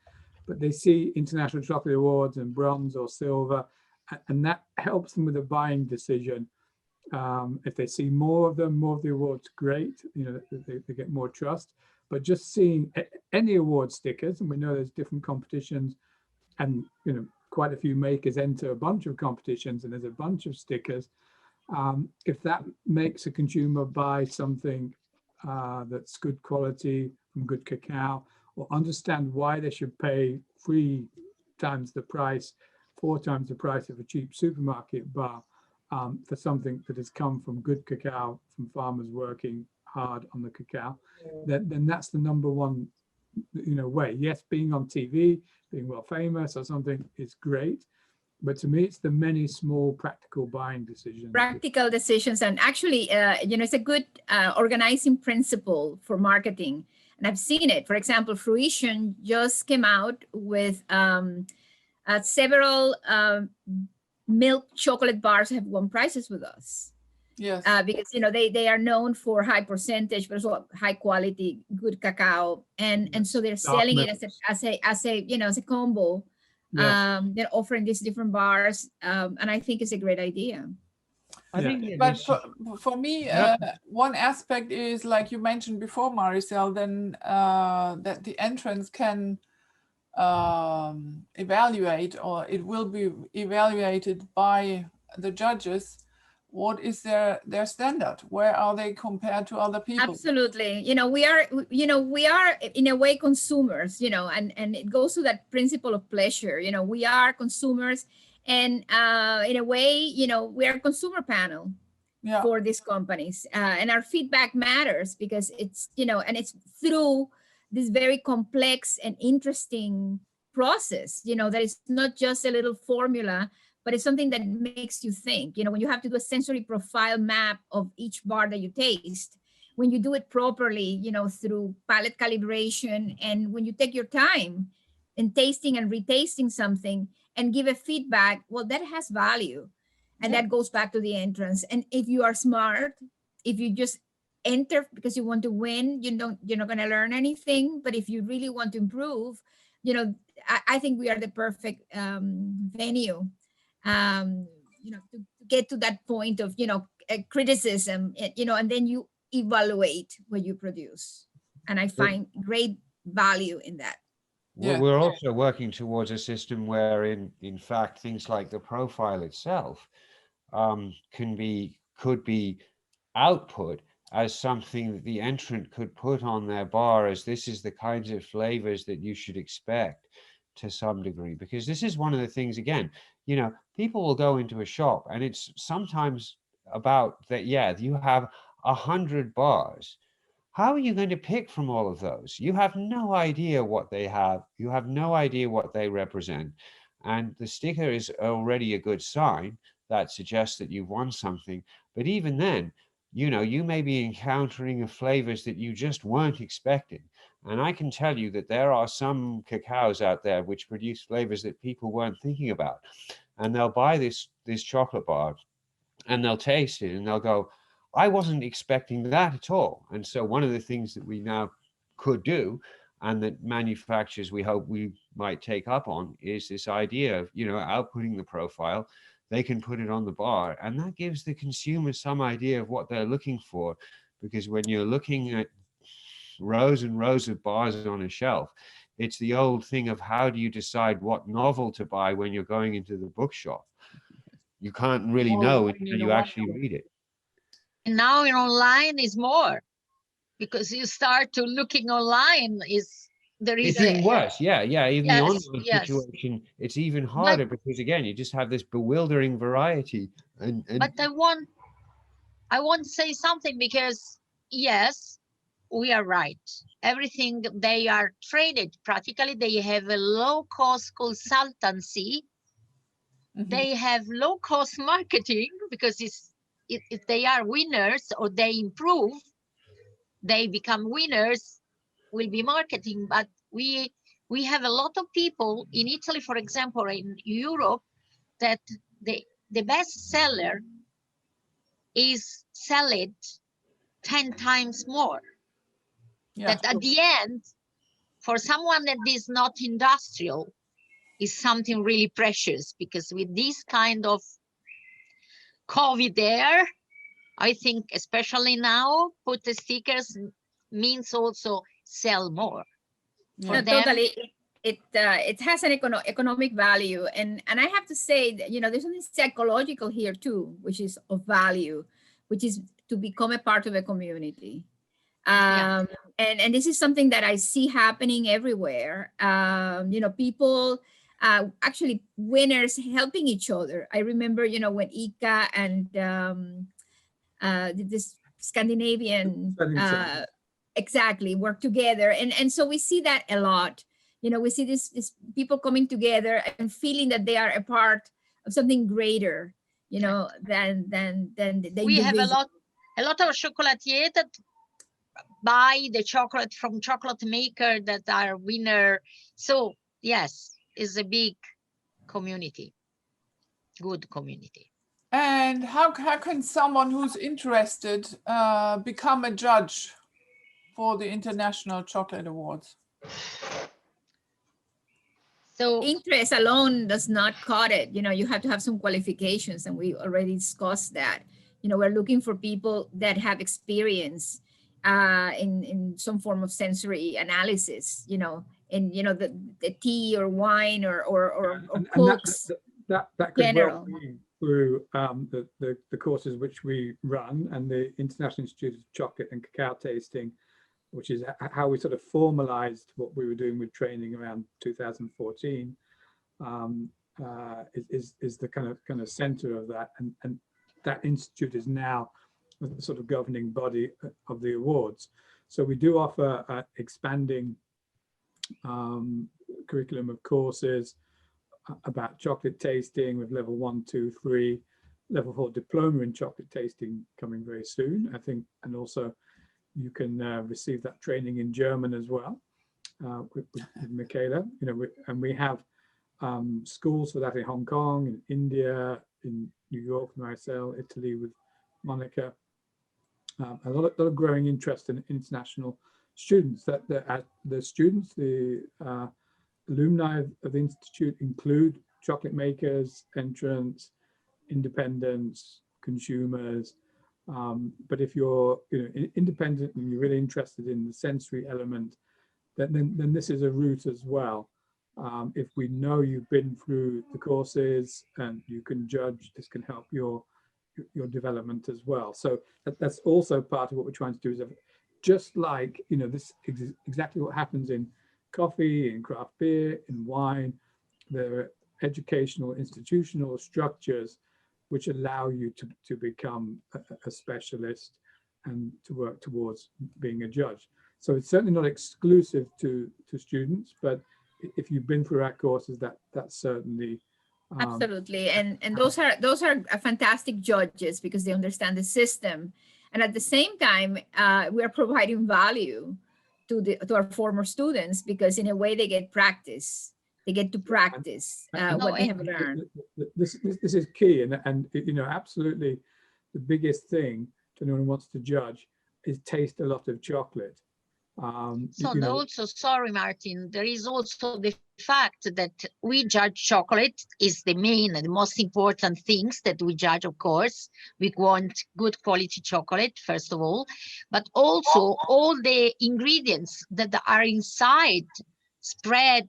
but they see International Chocolate Awards and bronze or silver, and that helps them with a buying decision. If they see more of them, more of the awards, great, you know, they get more trust. But just seeing any award stickers, and we know there's different competitions, and you know, quite a few makers enter a bunch of competitions, and there's a bunch of stickers. If that makes a consumer buy something that's good quality from good cacao, or understand why they should pay 3 times the price, 4 times the price of a cheap supermarket bar for something that has come from good cacao, from farmers working hard on the cacao, then that's the number one, you know, way. Yes, being on TV, being well famous or something is great, But to me, it's the many small practical buying decisions. Practical decisions. And actually, it's a good organizing principle for marketing. And I've seen it. For example, Fruition just came out with several milk chocolate bars have won prizes with us. Yes. Because they are known for high percentage, but also high quality, good cacao, and so they're selling it as a combo. Yes. They're offering these different bars, and I think it's a great idea. I think But for me, one aspect is, like you mentioned before, Maricel, then that the entrants can evaluate, or it will be evaluated by the judges. What is their standard? Where are they compared to other people? Absolutely. We are in a way consumers, and it goes to that principle of pleasure. We are consumers, and in a way, we are a consumer panel for these companies, and our feedback matters because it's, and it's through this very complex and interesting process, that is not just a little formula, but it's something that makes you think. When you have to do a sensory profile map of each bar that you taste, when you do it properly, through palate calibration, and when you take your time in tasting and retasting something and give a feedback, well, that has value. And that goes back to the entrance. And if you are smart, if you just enter because you want to win, you're not going to learn anything. But if you really want to improve, I think we are the perfect venue. To get to that point of, criticism, and then you evaluate what you produce. And I find great value in that. Well, we're also working towards a system where, in fact, things like the profile itself could be output as something that the entrant could put on their bar as this is the kinds of flavors that you should expect to some degree. Because this is one of the things, again, people will go into a shop and it's sometimes about that, you have 100 bars. How are you going to pick from all of those? You have no idea what they have. You have no idea what they represent. And the sticker is already a good sign that suggests that you've won something. But even then, you may be encountering flavors that you just weren't expecting. And I can tell you that there are some cacaos out there which produce flavors that people weren't thinking about. And they'll buy this chocolate bar and they'll taste it and they'll go, I wasn't expecting that at all. And so one of the things that we now could do, and that manufacturers, we hope we might take up on, is this idea of, outputting the profile. They can put it on the bar, and that gives the consumer some idea of what they're looking for. Because when you're looking at rows and rows of bars on a shelf, it's the old thing of how do you decide what novel to buy when you're going into the bookshop? You can't really know until you actually read it. And now in online is more, because you start to looking online it's even worse. Even the online situation, it's even harder, because again, you just have this bewildering variety. And but I want to say something, because yes, we are right. Everything they are traded, practically they have a low-cost consultancy. They have low-cost marketing, because if they are winners or they improve, they become winners, will be marketing. But we have a lot of people in Italy, for example, or in Europe, that the best seller is sell it 10 times more. That at the end, for someone that is not industrial, is something really precious, because with this kind of COVID there, I think especially now, put the stickers means also sell more. No, totally. It has an economic value, and I have to say that, there's something psychological here too, which is of value, which is to become a part of a community. And this is something that I see happening everywhere. People actually winners helping each other. I remember, when ICA and this Scandinavian exactly work together, and so we see that a lot. We see this people coming together and feeling that they are a part something greater, you know, than the We have a individual. lot of chocolatier that buy the chocolate from chocolate maker that are winner. So yes, it's a big community, good community. And how can someone who's interested become a judge for the International Chocolate Awards? So Interest alone does not cut it. You know, you have to have some qualifications, and we already discussed that. You know, we're looking for people that have experience in some form of sensory analysis, you know, in, you know, the tea or wine or cooks. That could general. well be through the courses which we run, and the International Institute of Chocolate and Cacao Tasting, which is how we sort of formalized what we were doing with training around 2014, is the kind of center of that, and that institute is now the sort of governing body of the awards. So we do offer expanding curriculum of courses about chocolate tasting with level 1, 2, 3, level 4 diploma in chocolate tasting coming very soon, I think, and also you can receive that training in German as well with Michaela. You know, and we have schools for that in Hong Kong, in India, in New York, Maricel, Italy with Monica. A lot of growing interest in international students. That the students, the alumni of the Institute include chocolate makers, entrants, independents, consumers. But if you're, you know, independent and you're really interested in the sensory element, then this is a route as well. If we know you've been through the courses and you can judge, this can help your development as well. So that's also part of what we're trying to do, is just like, you know, this is exactly what happens in coffee, in craft beer, in wine. There are educational, institutional structures which allow you to become a specialist and to work towards being a judge. So it's certainly not exclusive to students, but if you've been through our courses, that's certainly Absolutely, and those are fantastic judges because they understand the system, and at the same time, we are providing value to our former students, because in a way they get practice. They get to practice what they have learned. This is key, and you know, absolutely, the biggest thing to anyone who wants to judge is taste a lot of chocolate. So you know, also, sorry, Martin, there is also the fact that we judge chocolate is the most important things that we judge, of course. We want good quality chocolate, first of all, but also all the ingredients that are inside, spread,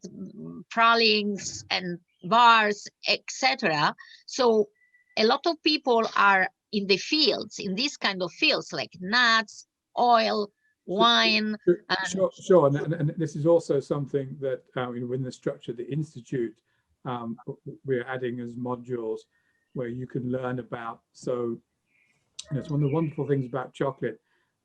pralines and bars, etc. So a lot of people are in the fields, in these kind of fields, like nuts, oil, wine. Sure. And this is also something that within the structure of the Institute, we're adding as modules where you can learn about. So, you know, it's one of the wonderful things about chocolate.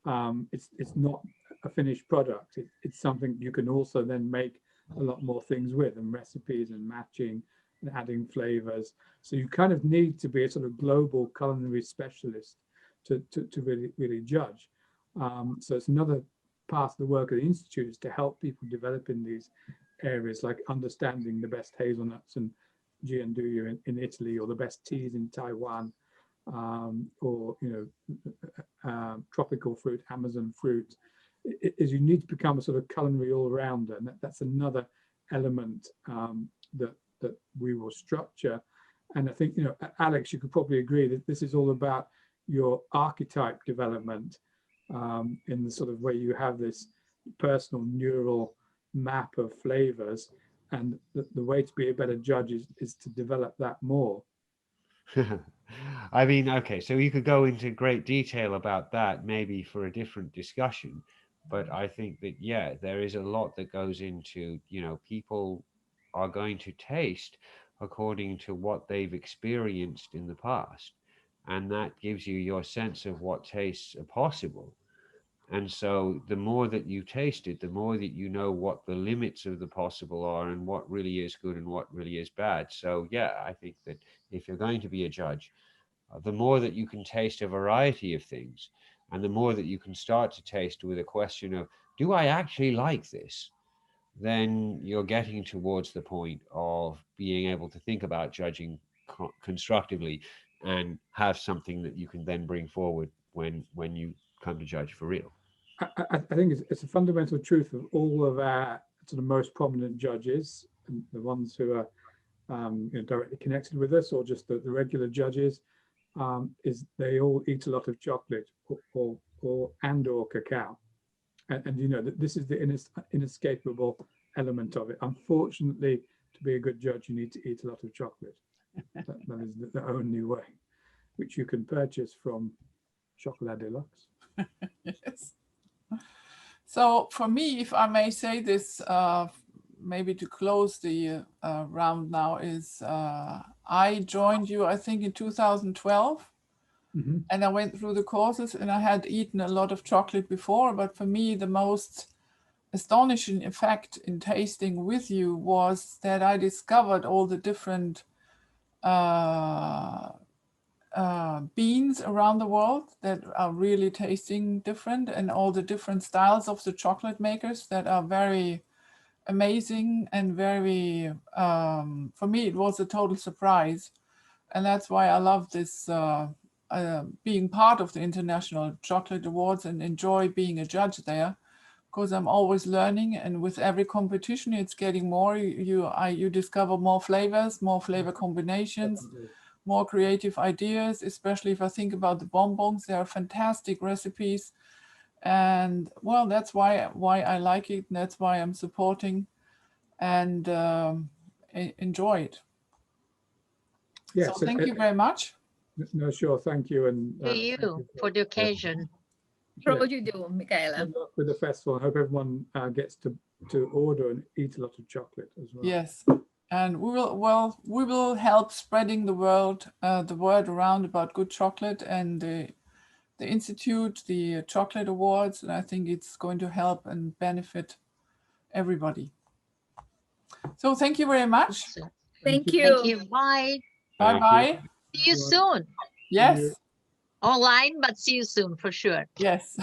It's not a finished product. It's something you can also then make a lot more things with, and recipes and matching and adding flavors. So you kind of need to be a sort of global culinary specialist to really judge. So it's another part of the work of the Institute, is to help people develop in these areas, like understanding the best hazelnuts and gianduja in Italy, or the best teas in Taiwan, or, you know, tropical fruit, Amazon fruit. Is you need to become a sort of culinary all-rounder, and that's another element that we will structure. And I think, you know, Alex, you could probably agree that this is all about your archetype development, in the sort of way you have this personal neural map of flavors, and the way to be a better judge is to develop that more. I mean, okay, so you could go into great detail about that maybe for a different discussion, but I think that, yeah, there is a lot that goes into, you know, people are going to taste according to what they've experienced in the past, and that gives you your sense of what tastes are possible. And so the more that you taste it, the more that you know what the limits of the possible are and what really is good and what really is bad. So yeah, I think that if you're going to be a judge, the more that you can taste a variety of things, and the more that you can start to taste with a question of, do I actually like this? Then you're getting towards the point of being able to think about judging constructively and have something that you can then bring forward when you come to judge for real. I think it's a fundamental truth of all of our sort of most prominent judges, and the ones who are directly connected with us, or just the regular judges, is they all eat a lot of chocolate or cacao, and you know that this is the inescapable element of it. Unfortunately, to be a good judge, you need to eat a lot of chocolate. that is the only way, which you can purchase from Chocolade Deluxe. Yes. So for me, if I may say this, maybe to close the round now, is I joined you, I think, in 2012. Mm-hmm. And I went through the courses, and I had eaten a lot of chocolate before. But for me, the most astonishing effect in tasting with you was that I discovered all the different beans around the world that are really tasting different, and all the different styles of the chocolate makers that are very amazing and very, for me, it was a total surprise. And that's why I love this, being part of the International Chocolate Awards and enjoy being a judge there, because I'm always learning, and with every competition, it's getting more. You discover more flavor combinations, more creative ideas, especially if I think about the bonbons. They are fantastic recipes. And well, that's why I like it, and that's why I'm supporting and enjoy it. Yes, so thank you very much. No, sure, thank you. And To you for the occasion. For what you do, Michaela. Good luck with the festival. I hope everyone gets to order and eat a lot of chocolate as well. Yes, and we will help spreading the word around about good chocolate and the Institute, the Chocolate Awards, and I think it's going to help and benefit everybody. So thank you very much. Thank you. Thank you. Bye. Bye bye. See you soon. Yes. Online, but see you soon for sure. Yes.